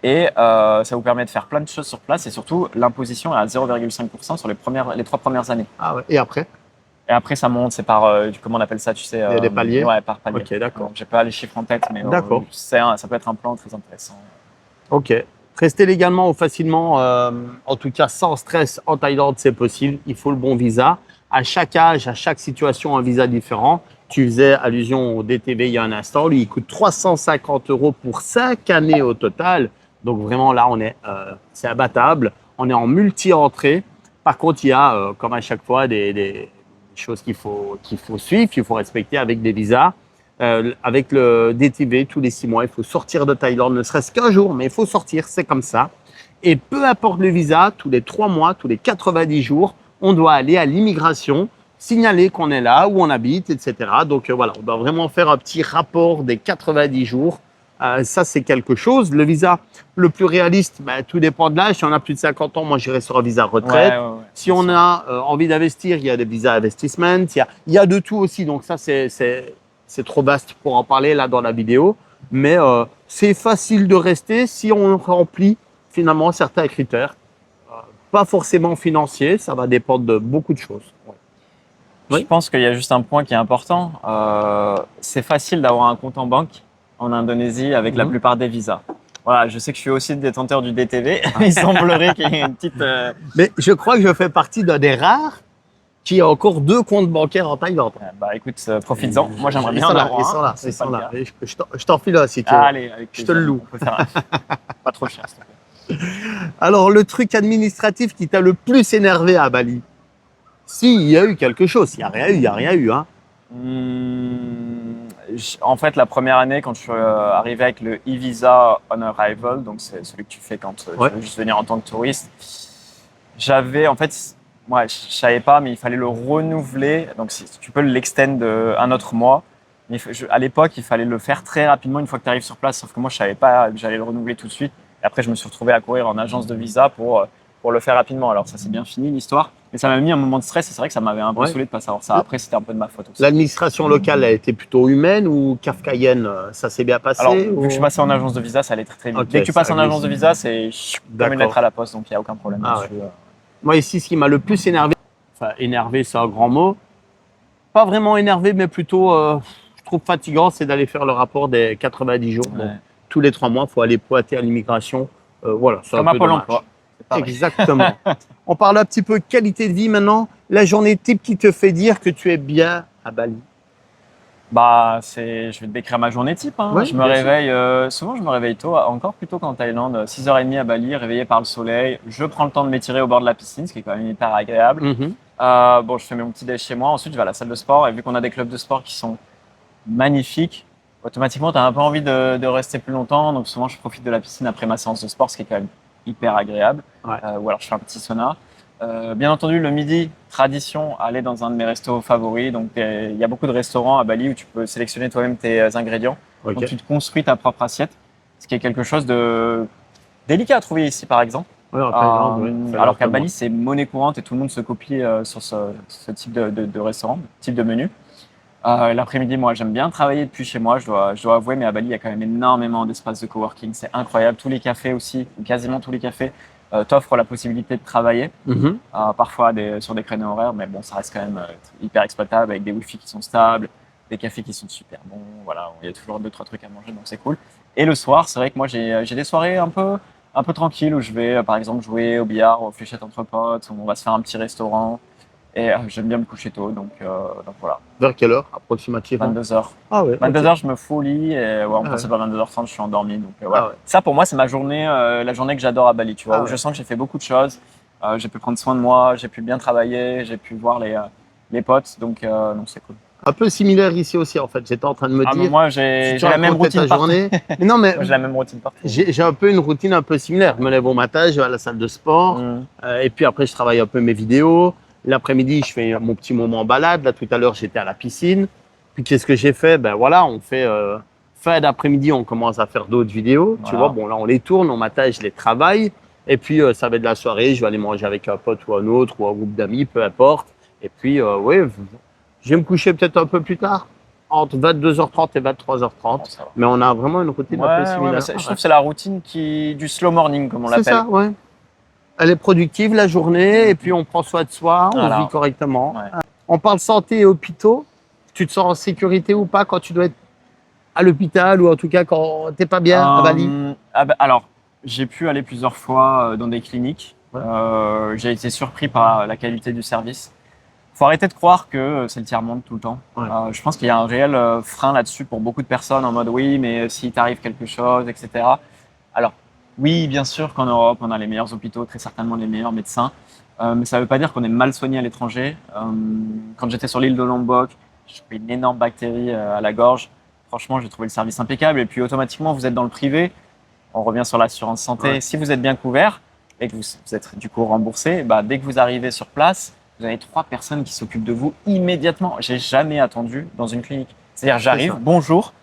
et ça vous permet de faire plein de choses sur place et surtout l'imposition est à 0,5% sur les 3 premières années. Ah ouais. Et après? Et après ça monte, c'est par, comment on appelle ça, tu sais. Il y a des paliers? Ouais, par palier. Ok, d'accord. J'ai pas les chiffres en tête, mais D'accord. ça peut être un plan très intéressant. Ok. Rester légalement ou facilement, en tout cas sans stress en Thaïlande, c'est possible. Il faut le bon visa. À chaque âge, à chaque situation, un visa différent. Tu faisais allusion au DTV il y a un instant. Lui, il coûte 350 € pour 5 années au total. Donc vraiment là, c'est abattable. On est en multi-entrée. Par contre, il y a, comme à chaque fois, des choses qu'il faut suivre, qu'il faut respecter avec des visas. Avec le DTV, tous les 6 mois, il faut sortir de Thaïlande, ne serait-ce qu'un jour, mais il faut sortir, c'est comme ça. Et peu importe le visa, tous les 3 mois, tous les 90 jours, on doit aller à l'immigration, signaler qu'on est là, où on habite, etc. Donc voilà, on doit vraiment faire un petit rapport des 90 jours. Ça, c'est quelque chose. Le visa le plus réaliste, tout dépend de l'âge. Si on a plus de 50 ans, moi, j'irai sur un visa retraite. Ouais. Si on a envie d'investir, il y a des visas investissement. Il y a de tout aussi. Donc ça, c'est trop vaste pour en parler là dans la vidéo. Mais c'est facile de rester si on remplit finalement certains critères. Pas forcément financiers, ça va dépendre de beaucoup de choses. Ouais. Je Oui. pense qu'il y a juste un point qui est important. C'est facile d'avoir un compte en banque en Indonésie avec la plupart des visas. Voilà, je sais que je suis aussi détenteur du DTV. Il semblerait qu'il y ait une petite. Mais je crois que je fais partie d'un des rares qui a encore 2 comptes bancaires en Thaïlande. Bah écoute, profites-en. Moi j'aimerais bien en avoir Ils sont là, un. C'est ils sont pas le là. cas. Je t'en file un si tu veux. Allez, avec Je te le plaisir. loue. On peut faire pas trop cher. s'il te plaît. Alors, le truc administratif qui t'a le plus énervé à Bali? Si, il y a eu quelque chose. Il n'y a rien eu, il n'y a rien eu. Hein. En fait, la première année, quand je suis arrivé avec le e-visa on arrival, donc c'est celui que tu fais quand tu veux juste venir en tant que touriste, en fait, moi, je savais pas, mais il fallait le renouveler. Donc, tu peux l'extend un autre mois. Mais à l'époque, il fallait le faire très rapidement une fois que tu arrives sur place. Sauf que moi, je savais pas que j'allais le renouveler tout de suite. Et après, je me suis retrouvé à courir en agence de visa pour le faire rapidement. Alors, ça, c'est bien fini l'histoire. Mais ça m'a mis un moment de stress et c'est vrai que ça m'avait un peu saoulé de pas savoir ça. Après, c'était un peu de ma faute aussi. L'administration locale a été plutôt humaine ou kafkaïenne? Ça s'est bien passé? Alors, vu que je suis passé en agence de visa, ça allait très très vite. Ok, Dès que tu passes ça en glisse. agence de visa, c'est comme une lettre à la poste, donc il n'y a aucun problème Ah là-dessus. Moi, ici, ce qui m'a le plus énervé, enfin, énervé, c'est un grand mot. Pas vraiment énervé, mais plutôt, je trouve fatigant, c'est d'aller faire le rapport des 90 jours. Ouais. Donc, tous les 3 mois, il faut aller pointer à l'immigration. Voilà, c'est Comme un à peu Pôle dommage. emploi. C'est pareil. Exactement. On parle un petit peu qualité de vie maintenant. La journée type qui te fait dire que tu es bien à Bali. Bah, je vais te décrire ma journée type. Hein. Oui, Je me bien réveille, souvent je me réveille tôt, encore plus tôt qu'en Thaïlande, 6h30 à Bali, réveillé par le soleil. Je prends le temps de m'étirer au bord de la piscine, ce qui est quand même hyper agréable. Mhm. Bon, je fais mon petit déj chez moi. Ensuite, je vais à la salle de sport. Et vu qu'on a des clubs de sport qui sont magnifiques, automatiquement, tu as un peu envie de rester plus longtemps. Donc, souvent, je profite de la piscine après ma séance de sport, ce qui est quand même hyper agréable. Ouais. Ou alors, je fais un petit sauna. Bien entendu, le midi, tradition, aller dans un de mes restos favoris. Donc, il y a beaucoup de restaurants à Bali où tu peux sélectionner toi-même tes ingrédients. Ok. Donc, tu te construis ta propre assiette, ce qui est quelque chose de délicat à trouver ici, par exemple. Ouais, en Thaïlande, oui. Alors qu'à Bali, c'est monnaie courante et tout le monde se copie sur ce type de restaurant, type de menu. L'après-midi, moi, j'aime bien travailler depuis chez moi, je dois avouer, mais à Bali, il y a quand même énormément d'espaces de coworking. C'est incroyable. Tous les cafés aussi, ou quasiment tous les cafés, t'offrent la possibilité de travailler, Mhm. parfois sur des créneaux horaires, mais bon, ça reste quand même hyper exploitable avec des Wi-Fi qui sont stables, des cafés qui sont super bons. Voilà, il y a toujours 2-3 trucs à manger, donc c'est cool. Et le soir, c'est vrai que moi, j'ai des soirées un peu tranquilles où je vais, par exemple, jouer au billard, aux fléchettes entre potes, où on va se faire un petit restaurant. Et j'aime bien me coucher tôt, donc voilà, Vers quelle heure approximativement? 22h. Ah ouais. 22h, je me fous au lit et en Ah principe ouais. à 22h30, je suis endormi. Donc voilà. Ah ouais. Ça, pour moi, c'est ma journée, la journée que j'adore à Bali, tu vois, Ah où ouais. je sens que j'ai fait beaucoup de choses. J'ai pu prendre soin de moi, j'ai pu bien travailler, j'ai pu voir les potes, donc c'est cool. Un peu similaire ici aussi, en fait. J'étais en train de me Ah, mais dire. moi, si j'ai tu la même racontais ta routine partout. journée. Mais non, mais Moi, j'ai la même routine partout. j'ai un peu une routine un peu similaire. Je me lève au matin, je vais à la salle de sport. Mm. Et puis après, je travaille un peu mes vidéos. L'après-midi, je fais mon petit moment balade. Là, tout à l'heure, j'étais à la piscine. Puis, qu'est-ce que j'ai fait? Ben voilà, on fait fin d'après-midi, on commence à faire d'autres vidéos. Tu Voilà. vois, bon, là, on les tourne, on matin, je les travaille. Et puis, ça va être de la soirée. Je vais aller manger avec un pote ou un autre ou un groupe d'amis, peu importe. Et puis, oui, je vais me coucher peut-être un peu plus tard, entre 22h30 et 23h30. Bon, ça va. Mais on a vraiment une routine un peu Ouais, similaire. mais je trouve que c'est la routine du slow morning, comme on C'est l'appelle. ça, ouais. Elle est productive la journée et puis on prend soin de soi, on Voilà. vit correctement. Ouais. On parle santé et hôpitaux. Tu te sens en sécurité ou pas quand tu dois être à l'hôpital ou en tout cas quand t'es pas bien à Bali? Alors, j'ai pu aller plusieurs fois dans des cliniques. Ouais. J'ai été surpris par la qualité du service. Faut arrêter de croire que c'est le tiers-monde tout le temps. Ouais. Je pense qu'il y a un réel frein là-dessus pour beaucoup de personnes en mode oui, mais s'il t'arrive quelque chose, etc. Alors, oui, bien sûr qu'en Europe, on a les meilleurs hôpitaux, très certainement les meilleurs médecins. Mais ça ne veut pas dire qu'on est mal soigné à l'étranger. Quand j'étais sur l'île de Lombok, j'ai pris une énorme bactérie à la gorge. Franchement, j'ai trouvé le service impeccable. Et puis, automatiquement, vous êtes dans le privé. On revient sur l'assurance santé. Ouais. Si vous êtes bien couvert et que vous êtes du coup remboursé, bah, dès que vous arrivez sur place, vous avez 3 personnes qui s'occupent de vous immédiatement. J'ai jamais attendu dans une clinique. C'est-à-dire, j'arrive, ça. bonjour,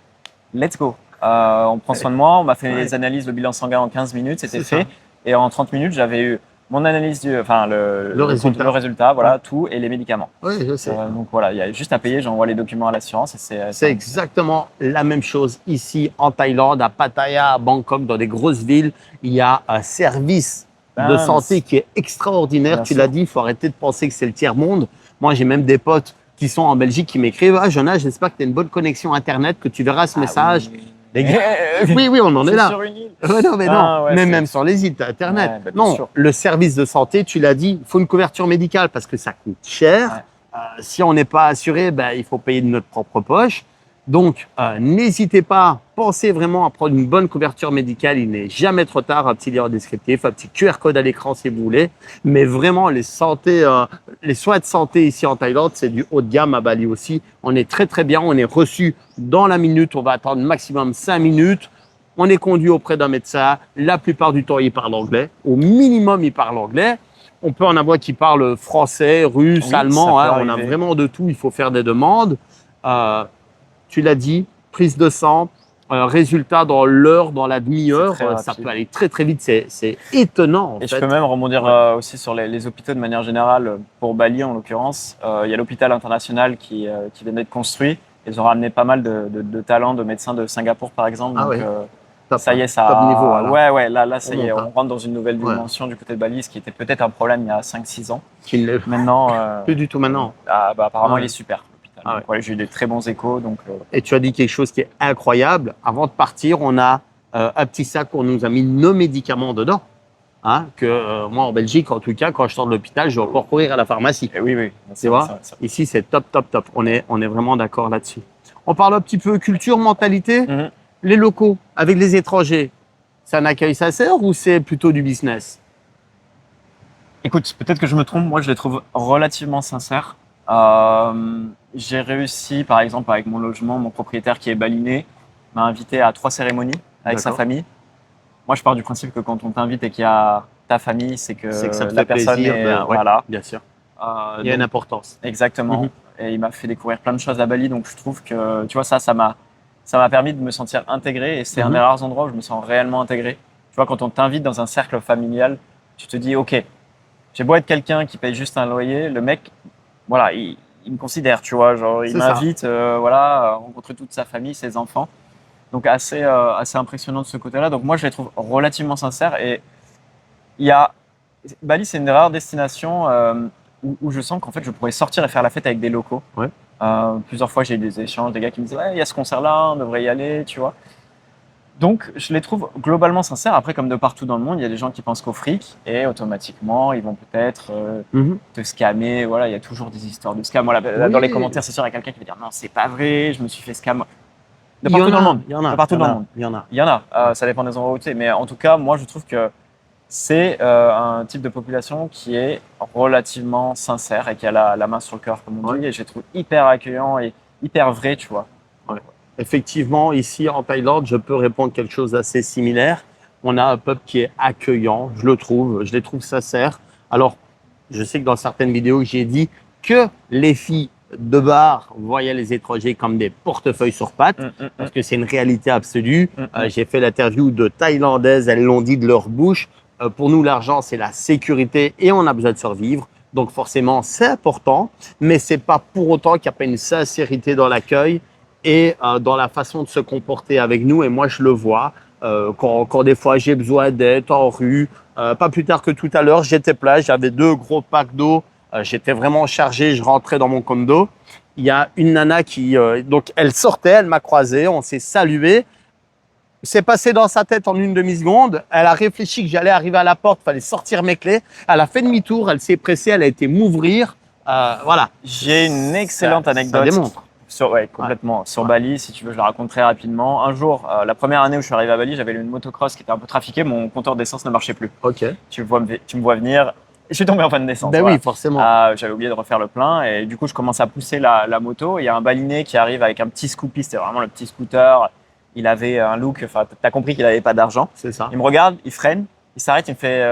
let's go. On prend soin de moi, on m'a fait Ouais. les analyses, le bilan sanguin en 15 minutes, c'était C'est fait. ça. Et en 30 minutes, j'avais eu mon analyse, le résultat, voilà, tout, et les médicaments. Oui, je sais. Donc voilà, il y a juste à payer, j'envoie les documents à l'assurance et C'est exactement la même chose ici en Thaïlande, à Pattaya, à Bangkok, dans des grosses villes. Il y a un service de santé qui est extraordinaire. Bien Tu sûr. l'as dit, il faut arrêter de penser que c'est le tiers-monde. Moi, j'ai même des potes qui sont en Belgique qui m'écrivent « Ah, Jonas, j'espère que tu as une bonne connexion Internet, que tu verras ce message. Les gars, oui, oui, on en est là. Sur une île. Ouais, non, mais non. Ah, ouais, mais c'est- même sur les îles, tu as Internet. Ouais, bah, bien non, sûr. le service de santé, tu l'as dit, il faut une couverture médicale parce que ça coûte cher. Ouais. Si on n'est pas assuré, ben, il faut payer de notre propre poche. Donc, n'hésitez pas, pensez vraiment à prendre une bonne couverture médicale. Il n'est jamais trop tard. Un petit lien descriptif, un petit QR code à l'écran si vous voulez. Mais vraiment, les soins de santé ici en Thaïlande, c'est du haut de gamme à Bali aussi. On est très, très bien. On est reçu dans la minute. On va attendre maximum 5 minutes. On est conduit auprès d'un médecin. La plupart du temps, il parle anglais. Au minimum, il parle anglais. On peut en avoir qui parlent français, russe, Oui, allemand. ça peut On a arriver. vraiment de tout. Il faut faire des demandes. Tu l'as dit, prise de sang, résultat dans l'heure, dans la demi-heure. C'est très Ça rapide. peut aller très, très vite. C'est étonnant, en Et fait. je peux même rebondir aussi sur les hôpitaux de manière générale, pour Bali en l'occurrence. Il y a l'hôpital international qui vient d'être construit. Ils ont ramené pas mal de talents, de médecins de Singapour par exemple. Ah Donc, ouais. Top, ça y est, ça. top niveau, là. Ouais, là, ça y est, monte, hein. on rentre dans une nouvelle dimension du côté de Bali, ce qui était peut-être un problème il y a 5-6 ans. Qui ne l'est Maintenant, plus du tout maintenant. apparemment, Ouais. il est super, l'hôpital. Ah Donc, ouais, j'ai eu des très bons échos. Donc, Et tu as dit quelque chose qui est incroyable. Avant de partir, on a un petit sac où on nous a mis nos médicaments dedans. Hein, que moi, en Belgique, en tout cas, quand je sors de l'hôpital, je vais encore courir à la pharmacie. oui. Tu vois, ici, c'est top, top, top. On est vraiment d'accord là-dessus. On parle un petit peu culture, mentalité. Mhm. Les locaux, avec les étrangers, c'est un accueil sincère ou c'est plutôt du business? Écoute, peut-être que je me trompe, moi je les trouve relativement sincères. J'ai réussi, par exemple, avec mon logement, mon propriétaire qui est balinais m'a invité à 3 cérémonies avec sa D'accord. famille. Moi je pars du principe que quand on t'invite et qu'il y a ta famille, c'est que Ça te la fait personne plaisir. est, Ben, ouais, voilà. bien sûr. Euh, Il y a une donc, importance. exactement. Mhm. Et il m'a fait découvrir plein de choses à Bali, donc je trouve que, tu vois, ça m'a permis de me sentir intégré et c'est un Mhm. des rares endroits où je me sens réellement intégré. Tu vois, quand on t'invite dans un cercle familial, tu te dis, ok, j'ai beau être quelqu'un qui paye juste un loyer, le mec, voilà, il me considère, tu vois, genre, il C'est ça. m'invite, voilà, à rencontrer toute sa famille, ses enfants. Donc, assez impressionnant de ce côté-là. Donc, moi, je les trouve relativement sincères et Bali, c'est une des rares destinations où je sens qu'en fait, je pourrais sortir et faire la fête avec des locaux. Ouais. Plusieurs fois, j'ai eu des échanges, des gars qui me disaient, ouais, il y a ce concert-là, on devrait y aller, tu vois. Donc, je les trouve globalement sincères. Après, comme de partout dans le monde, il y a des gens qui pensent qu'au fric et automatiquement, ils vont peut-être Mhm. te scammer. Voilà, il y a toujours des histoires de scam. Voilà, dans Oui. les commentaires, c'est sûr, il y a quelqu'un qui va dire non, c'est pas vrai, je me suis fait scam. De Il y en partout dans a, le monde. il y en a, De partout il y en dans a, le monde. il y en a. Il y en a, ça dépend des endroits où tu es. Mais en tout cas, moi, je trouve que c'est un type de population qui est relativement sincère et qui a la main sur le cœur, comme on dit. Et je les trouve hyper accueillants et hyper vrais, tu vois. Effectivement, ici en Thaïlande, je peux répondre quelque chose d'assez similaire. On a un peuple qui est accueillant, je les trouve sincères. Alors, je sais que dans certaines vidéos, j'ai dit que les filles de bar voyaient les étrangers comme des portefeuilles sur pattes, parce que c'est une réalité absolue. J'ai fait l'interview de Thaïlandaises, elles l'ont dit de leur bouche. Pour nous, l'argent, c'est la sécurité et on a besoin de survivre. Donc forcément, c'est important, mais c'est pas pour autant qu'il n'y a pas une sincérité dans l'accueil et dans la façon de se comporter avec nous. Et moi, je le vois quand des fois j'ai besoin d'aide en rue. Pas plus tard que tout à l'heure, j'étais plein, j'avais 2 gros packs d'eau. J'étais vraiment chargé, je rentrais dans mon condo. Il y a une nana qui, donc elle sortait, elle m'a croisé, on s'est salué. C'est passé dans sa tête en une demi-seconde. Elle a réfléchi que j'allais arriver à la porte, fallait sortir mes clés. Elle a fait demi-tour, elle s'est pressée, elle a été m'ouvrir. Voilà. J'ai une excellente anecdote. Ça démontre. Ouais, complètement. Sur Bali, si tu veux, je la raconte très rapidement. Un jour, la première année où je suis arrivé à Bali, j'avais une motocross qui était un peu trafiquée. Mon compteur d'essence ne marchait plus. Ok. Tu me vois venir. Je suis tombé en panne d'essence. Ben voilà. oui, forcément. J'avais oublié de refaire le plein et du coup, je commence à pousser la moto. Il y a un balinais qui arrive avec un petit Scoopy. C'était vraiment le petit scooter. Il avait un look. Enfin, t'as compris qu'il n'avait pas d'argent. C'est ça. Il me regarde, il freine, il s'arrête, il me fait.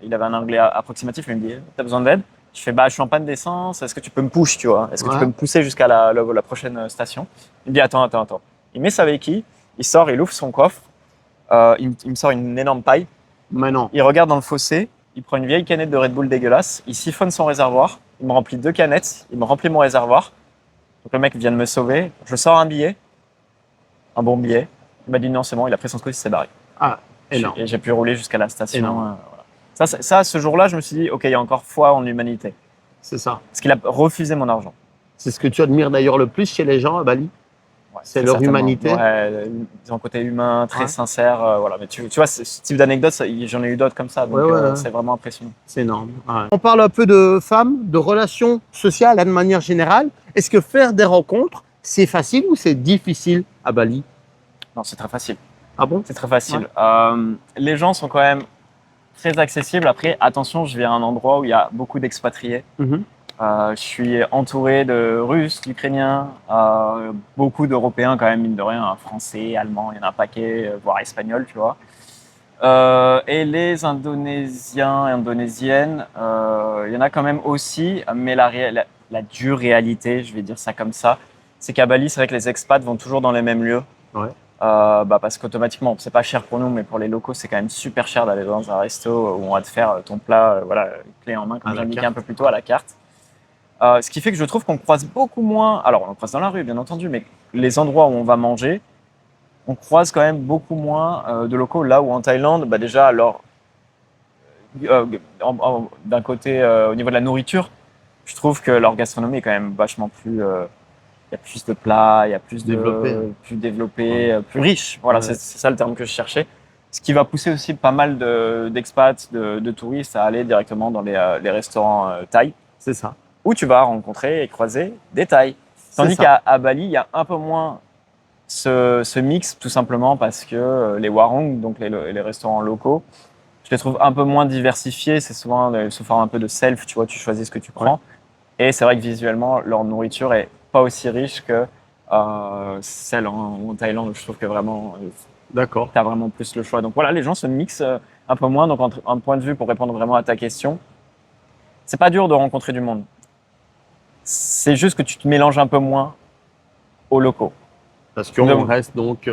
Il avait un anglais approximatif. Il me dit, t'as besoin d'aide? Je fais, je suis en panne d'essence. Est-ce que tu peux me push, tu vois? Est-ce que tu peux me pousser jusqu'à la prochaine station? Il me dit, attends. Il met sa béquille, il sort, il ouvre son coffre. Il me sort une énorme paille. Mais non. Il regarde dans le fossé. Il prend une vieille canette de Red Bull dégueulasse. Il siphonne son réservoir. Il me remplit 2 canettes. Il me remplit mon réservoir. Donc le mec vient de me sauver. Je sors un billet. Un bon billet. Il m'a dit non, c'est bon. Il a pris son scooter, il s'est barré. Ah, énorme. Et j'ai pu rouler jusqu'à la station. Énorme. Voilà. Ça, ce jour-là, je me suis dit, OK, il y a encore foi en l'humanité. C'est ça. Parce qu'il a refusé mon argent. C'est ce que tu admires d'ailleurs le plus chez les gens à Bali. Ouais, c'est leur humanité. Ouais, ils ont un côté humain, très sincère. Voilà. Mais tu vois, ce type d'anecdote, j'en ai eu d'autres comme ça. Donc c'est vraiment impressionnant. C'est énorme. Ouais. On parle un peu de femmes, de relations sociales de manière générale. Est-ce que faire des rencontres, c'est facile ou c'est difficile à Bali? Non, c'est très facile. Ah bon? C'est très facile. Les gens sont quand même très accessibles. Après, attention, je viens à un endroit où il y a beaucoup d'expatriés. Je suis entouré de Russes, d'Ukrainiens, beaucoup d'Européens quand même, mine de rien, Français, Allemands, il y en a un paquet, voire Espagnols, tu vois. Et les Indonésiens et Indonésiennes, il y en a quand même aussi, mais la dure réalité, je vais dire ça comme ça, c'est qu'à Bali, c'est vrai que les expats vont toujours dans les mêmes lieux. Ouais. Parce qu'automatiquement, c'est pas cher pour nous, mais pour les locaux, c'est quand même super cher d'aller dans un resto où on va te faire ton plat, clé en main, comme j'ai indiqué un peu plus tôt, à la carte. Ce qui fait que je trouve qu'on croise beaucoup moins, alors on croise dans la rue bien entendu, mais les endroits où on va manger, on croise quand même beaucoup moins de locaux. Là où en Thaïlande, déjà alors, d'un côté au niveau de la nourriture, je trouve que leur gastronomie est quand même vachement plus, il y a plus de plats, il y a plus développé, plus riche. Voilà, c'est ça le terme que je cherchais. Ce qui va pousser aussi pas mal d'expats, de touristes à aller directement dans les restaurants thaï. C'est ça. Où tu vas rencontrer et croiser des Thaïs. Tandis qu'à Bali, il y a un peu moins ce mix, tout simplement parce que les warung, donc les restaurants locaux, je les trouve un peu moins diversifiés. C'est souvent sous forme un peu de self, tu vois, tu choisis ce que tu prends. Et c'est vrai que visuellement, leur nourriture est pas aussi riche que celle en Thaïlande. Je trouve que vraiment, tu as vraiment plus le choix. Donc voilà, les gens se mixent un peu moins. Donc un point de vue pour répondre vraiment à ta question, c'est pas dur de rencontrer du monde. C'est juste que tu te mélanges un peu moins aux locaux. Parce qu'on reste donc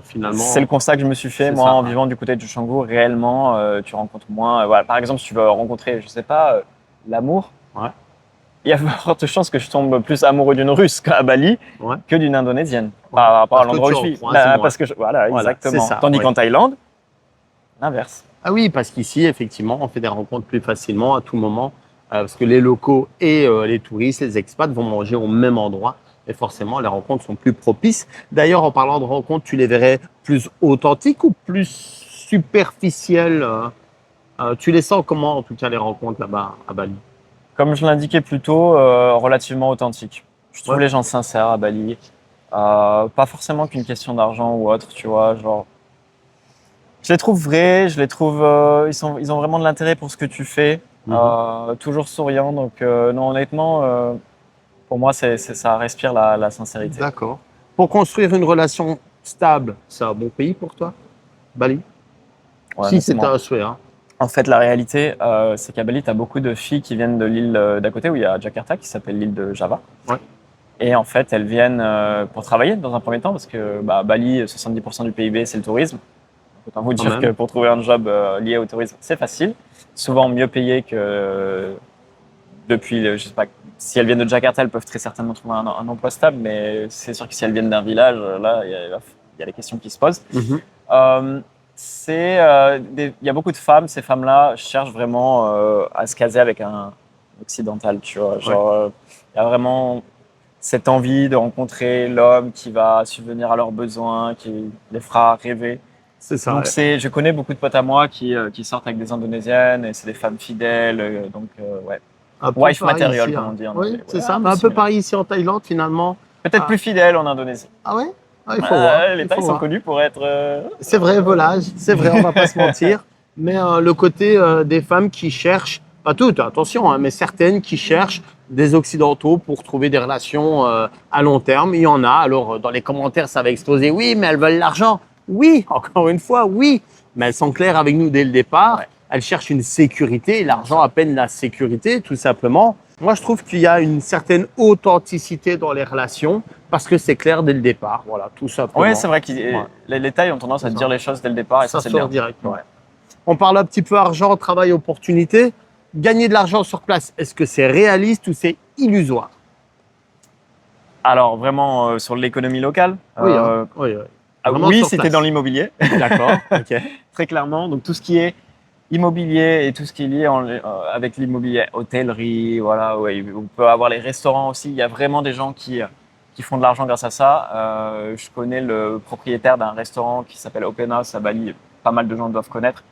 finalement… C'est le constat que je me suis fait, moi, en vivant du côté du Canggu. Réellement, tu rencontres moins… voilà. Par exemple, si tu veux rencontrer, je sais pas, l'amour, il y a de fortes chances que je tombe plus amoureux d'une Russe à Bali que d'une Indonésienne, par rapport à l'endroit où je vis. Parce que voilà, exactement. Tandis qu'en Thaïlande, l'inverse. Ah oui, parce qu'ici, effectivement, on fait des rencontres plus facilement à tout moment. Parce que les locaux et les touristes, les expats vont manger au même endroit et forcément les rencontres sont plus propices. D'ailleurs, en parlant de rencontres, tu les verrais plus authentiques ou plus superficielles? Tu les sens comment en tout cas les rencontres là-bas à Bali? Comme je l'indiquais plus tôt, relativement authentiques. Je trouve les gens sincères à Bali. Pas forcément qu'une question d'argent ou autre, tu vois, genre… Je les trouve vrais, je les trouve… ils ont vraiment de l'intérêt pour ce que tu fais. Toujours souriant, donc non, honnêtement, pour moi, ça respire la sincérité. D'accord. Pour construire une relation stable, c'est un bon pays pour toi, Bali? Si c'était un souhait. En fait, la réalité, c'est qu'à Bali, tu as beaucoup de filles qui viennent de l'île d'à côté, où il y a Jakarta, qui s'appelle l'île de Java. Et en fait, elles viennent pour travailler dans un premier temps parce que Bali, 70% du PIB, c'est le tourisme. Autant vous dire que pour trouver un job lié au tourisme, c'est facile. Souvent mieux payé que depuis, je sais pas, si elles viennent de Jakarta, elles peuvent très certainement trouver un emploi stable, mais c'est sûr que si elles viennent d'un village, là, il y a des questions qui se posent. Il y a beaucoup de femmes, ces femmes-là cherchent vraiment à se caser avec un occidental, tu vois. Genre, il y a vraiment cette envie de rencontrer l'homme qui va subvenir à leurs besoins, qui les fera rêver. C'est ça. Donc je connais beaucoup de potes à moi qui sortent avec des Indonésiennes et c'est des femmes fidèles, wife material, comme on dit en anglais. C'est ça, mais un peu pareil ici en Thaïlande finalement. Peut-être plus fidèles en Indonésie. Ah ouais? Il faut voir. Les Thaïs sont connus pour être… C'est vrai, volage, c'est vrai, on va pas se mentir. Mais le côté des femmes qui cherchent, pas toutes, attention, hein, mais certaines qui cherchent des Occidentaux pour trouver des relations à long terme, il y en a. Alors, dans les commentaires, ça va exploser. Oui, mais elles veulent l'argent. Oui, encore une fois, oui. Mais elles sont claires avec nous dès le départ. Ouais. Elles cherchent une sécurité. L'argent appelle la sécurité, tout simplement. Moi, je trouve qu'il y a une certaine authenticité dans les relations parce que c'est clair dès le départ. Voilà, tout simplement. Oui, c'est vrai que les Thaïs ont tendance à dire les choses dès le départ et ça c'est sort bien. Direct. Ouais. On parle un petit peu argent, travail, opportunité. Gagner de l'argent sur place, est-ce que c'est réaliste ou c'est illusoire? Alors, vraiment sur l'économie locale. Oui, si tu es dans l'immobilier. D'accord, ok. Très clairement. Donc, tout ce qui est immobilier et tout ce qui est lié avec l'immobilier, hôtellerie, voilà, on peut avoir les restaurants aussi. Il y a vraiment des gens qui font de l'argent grâce à ça. Je connais le propriétaire d'un restaurant qui s'appelle Open House à Bali. Pas mal de gens doivent connaître.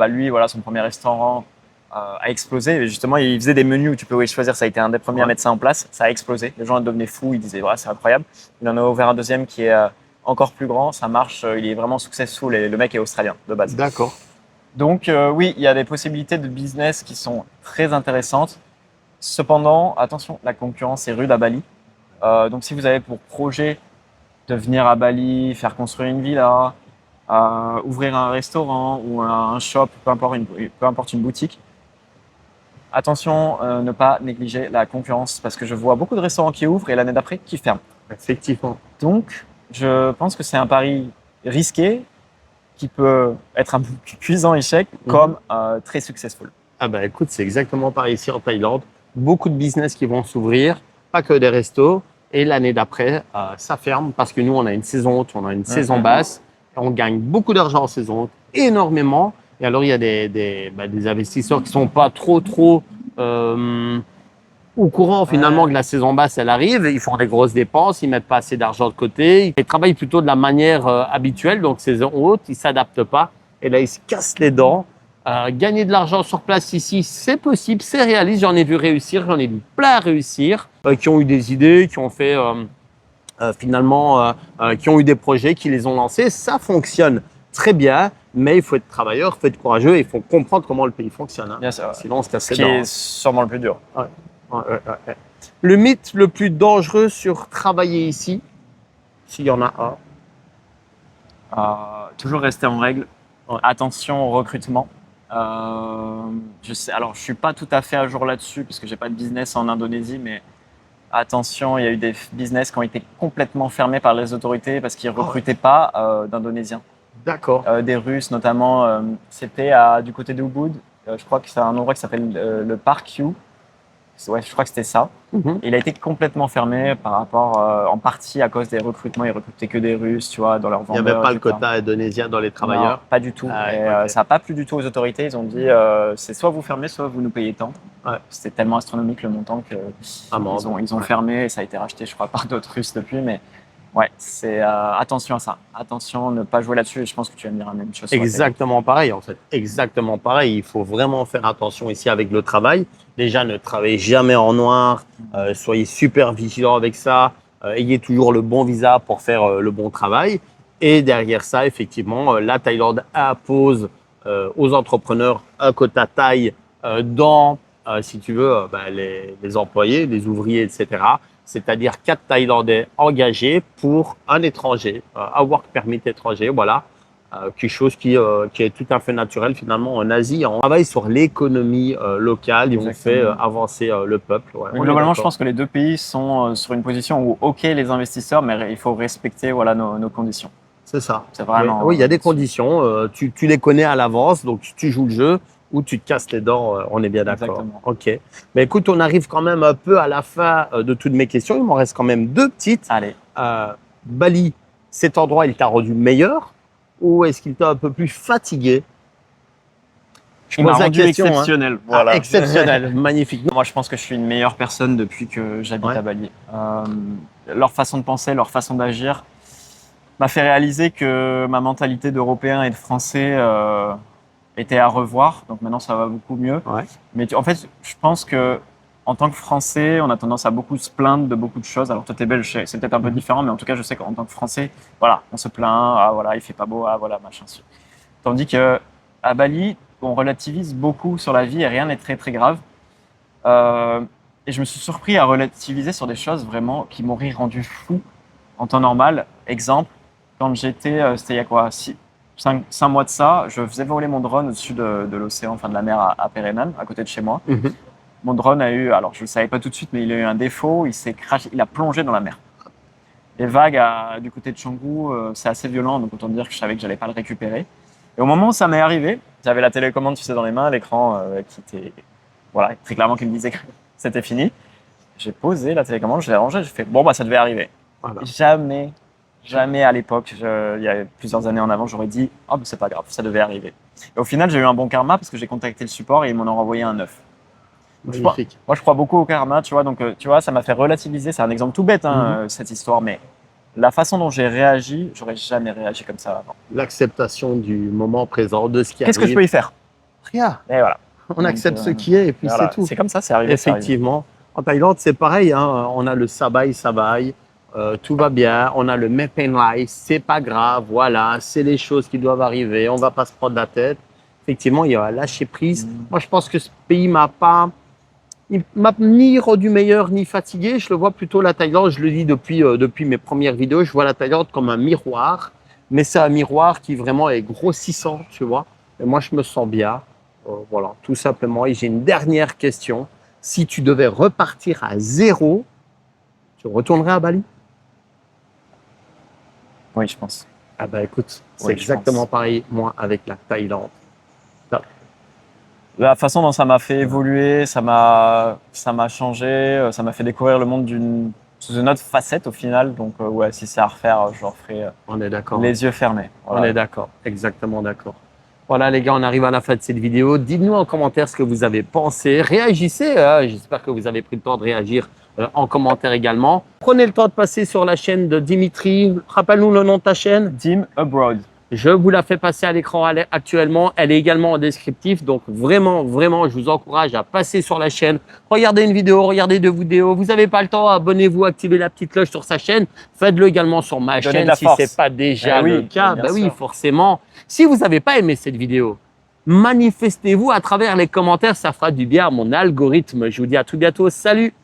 Lui, voilà, son premier restaurant a explosé. Et justement, il faisait des menus où tu peux choisir. Ça a été un des premiers à mettre ça en place. Ça a explosé. Les gens devenaient fous. Ils disaient, c'est incroyable. Il en a ouvert un deuxième qui est encore plus grand. Ça marche. Il est vraiment successful. Et le mec est australien de base. D'accord. Donc, oui, il y a des possibilités de business qui sont très intéressantes. Cependant, attention, la concurrence est rude à Bali. Donc, si vous avez pour projet de venir à Bali, faire construire une villa, ouvrir un restaurant ou un shop, peu importe une boutique, attention, ne pas négliger la concurrence parce que je vois beaucoup de restaurants qui ouvrent et l'année d'après qui ferment. Effectivement. Donc, je pense que c'est un pari risqué qui peut être un cuisant échec comme très successful. Ah bah écoute, c'est exactement pareil ici en Thaïlande. Beaucoup de business qui vont s'ouvrir, pas que des restos. Et l'année d'après, ça ferme parce que nous, on a une saison haute, on a une saison basse. On gagne beaucoup d'argent en saison haute, énormément. Et alors, il y a des investisseurs qui sont pas trop au courant finalement que la saison basse, elle arrive. Ils font des grosses dépenses, ils mettent pas assez d'argent de côté. Ils travaillent plutôt de la manière habituelle, donc saison haute, ils s'adaptent pas. Et là, ils se cassent les dents. Gagner de l'argent sur place ici, c'est possible, c'est réaliste. J'en ai vu réussir, j'en ai vu plein réussir, qui ont eu des idées, qui ont fait qui ont eu des projets, qui les ont lancés. Ça fonctionne très bien, mais il faut être travailleur, il faut être courageux et il faut comprendre comment le pays fonctionne. Hein. Bien sûr, sinon, on se casse les dents. Ce qui est sûrement le plus dur. Ouais. Le mythe le plus dangereux sur travailler ici, s'il y en a un. Toujours rester en règle. Attention au recrutement. Je suis pas tout à fait à jour là-dessus parce que j'ai pas de business en Indonésie, mais attention, il y a eu des business qui ont été complètement fermés par les autorités parce qu'ils recrutaient pas d'Indonésiens. D'accord. Des Russes notamment. C'était du côté de Ubud. Je crois que c'est un endroit qui s'appelle le Park U. Ouais, je crois que c'était ça. Il a été complètement fermé par rapport, en partie à cause des recrutements. Ils recrutaient que des Russes, tu vois, dans leurs vendeurs. Il n'y avait pas le quota indonésien dans les travailleurs? Non, pas du tout. Ça n'a pas plu du tout aux autorités. Ils ont dit, c'est soit vous fermez, soit vous nous payez tant. Ouais. C'était tellement astronomique le montant que ils ont fermé et ça a été racheté, je crois, par d'autres Russes depuis. Mais ouais, c'est attention à ça. Attention, ne pas jouer là-dessus. Et je pense que tu vas me dire la même chose. Exactement pareil, en fait. Exactement pareil. Il faut vraiment faire attention ici avec le travail. Déjà, ne travaillez jamais en noir. Soyez super vigilants avec ça. Ayez toujours le bon visa pour faire le bon travail. Et derrière ça, effectivement, la Thaïlande impose aux entrepreneurs un quota taille dans, si tu veux, les employés, les ouvriers, etc. C'est-à-dire 4 Thaïlandais engagés pour un étranger, un work permit étranger, voilà. quelque chose qui est tout à fait naturel finalement en Asie. On travaille sur l'économie locale et on fait avancer le peuple. Ouais, Mais globalement, je pense que les deux pays sont sur une position où, ok, les investisseurs, mais il faut respecter voilà, nos conditions. C'est ça. C'est vraiment. Oui, il y a des conditions. Tu les connais à l'avance, donc tu joues le jeu ou tu te casses les dents. On est bien d'accord. Exactement. Ok. Mais écoute, on arrive quand même un peu à la fin de toutes mes questions. Il m'en reste quand même deux petites. Allez. Bali, cet endroit, il t'a rendu meilleur ou est-ce qu'il t'a un peu plus fatigué? Il m'a rendu exceptionnel. Hein. Voilà. Ah, exceptionnel, magnifique. Moi, je pense que je suis une meilleure personne depuis que j'habite à Bali. Leur façon de penser, leur façon d'agir m'a fait réaliser que ma mentalité d'Européen et de Français était à revoir. Donc maintenant, ça va beaucoup mieux. Ouais. Mais en fait, je pense que en tant que Français, on a tendance à beaucoup se plaindre de beaucoup de choses. Alors toi, t'es belge, c'est peut-être un peu différent, mais en tout cas, je sais qu'en tant que Français, voilà, on se plaint. Ah voilà, il fait pas beau. Ah voilà, machin. Tandis que à Bali, on relativise beaucoup sur la vie et rien n'est très très grave. Et je me suis surpris à relativiser sur des choses vraiment qui m'auraient rendu fou en temps normal. Exemple, quand j'étais, c'était il y a quoi, 5 mois de ça, je faisais voler mon drone au-dessus de l'océan, enfin de la mer à Perenan, à côté de chez moi. Mon drone a eu, alors je ne le savais pas tout de suite, mais il a eu un défaut, il s'est crashé, il a plongé dans la mer. Les vagues du côté de Canggu, c'est assez violent, donc autant dire que je savais que j'allais pas le récupérer. Et au moment où ça m'est arrivé, j'avais la télécommande, tu sais, dans les mains, l'écran qui était, voilà, très clairement qui me disait que c'était fini. J'ai posé la télécommande, je l'ai rangée, j'ai fait, bon bah ça devait arriver. Voilà. Jamais à l'époque, il y a plusieurs années en avant, j'aurais dit, oh, bah, c'est pas grave, ça devait arriver. Et au final, j'ai eu un bon karma parce que j'ai contacté le support et ils m'en ont renvoyé un neuf. Magnifique. Moi, je crois beaucoup au karma, tu vois, donc tu vois, ça m'a fait relativiser. C'est un exemple tout bête, hein, cette histoire, mais la façon dont j'ai réagi, j'aurais jamais réagi comme ça avant. L'acceptation du moment présent, de ce qui arrive. Qu'est-ce que je peux y faire? Rien. Et voilà. On accepte ce qui est et puis voilà, c'est tout. C'est comme ça, c'est arrivé. Effectivement. En Thaïlande, c'est pareil. Hein. On a le sabai, tout va bien. On a le mepenlai, c'est pas grave. Voilà, c'est les choses qui doivent arriver. On va pas se prendre la tête. Effectivement, il y a lâcher prise. Moi, je pense que ce pays m'a ni rendu meilleur ni fatigué. Je le vois plutôt la Thaïlande. Je le dis depuis mes premières vidéos. Je vois la Thaïlande comme un miroir, mais c'est un miroir qui vraiment est grossissant, tu vois. Et moi, je me sens bien. Voilà, tout simplement. Et j'ai une dernière question. Si tu devais repartir à zéro, tu retournerais à Bali? Oui, je pense. Ah bah écoute, c'est exactement pareil, moi, avec la Thaïlande. La façon dont ça m'a fait évoluer, ça m'a changé, ça m'a fait découvrir le monde sous une autre facette au final. Donc ouais, si c'est à refaire, je le referai On est d'accord. Les yeux fermés. Voilà. On est d'accord, exactement d'accord. Voilà les gars, on arrive à la fin de cette vidéo. Dites-nous en commentaire ce que vous avez pensé. Réagissez, hein. J'espère que vous avez pris le temps de réagir en commentaire également. Prenez le temps de passer sur la chaîne de Dimitri. Rappelle-nous le nom de ta chaîne. Dim Abroad. Je vous la fais passer à l'écran actuellement. Elle est également en descriptif. Donc vraiment, vraiment, je vous encourage à passer sur la chaîne. Regardez une vidéo, regardez 2 vidéos. Vous n'avez pas le temps, abonnez-vous, activez la petite cloche sur sa chaîne. Faites-le également sur ma chaîne si ce n'est pas déjà le cas. Ben oui, forcément. Si vous n'avez pas aimé cette vidéo, manifestez-vous à travers les commentaires. Ça fera du bien à mon algorithme. Je vous dis à tout bientôt. Salut!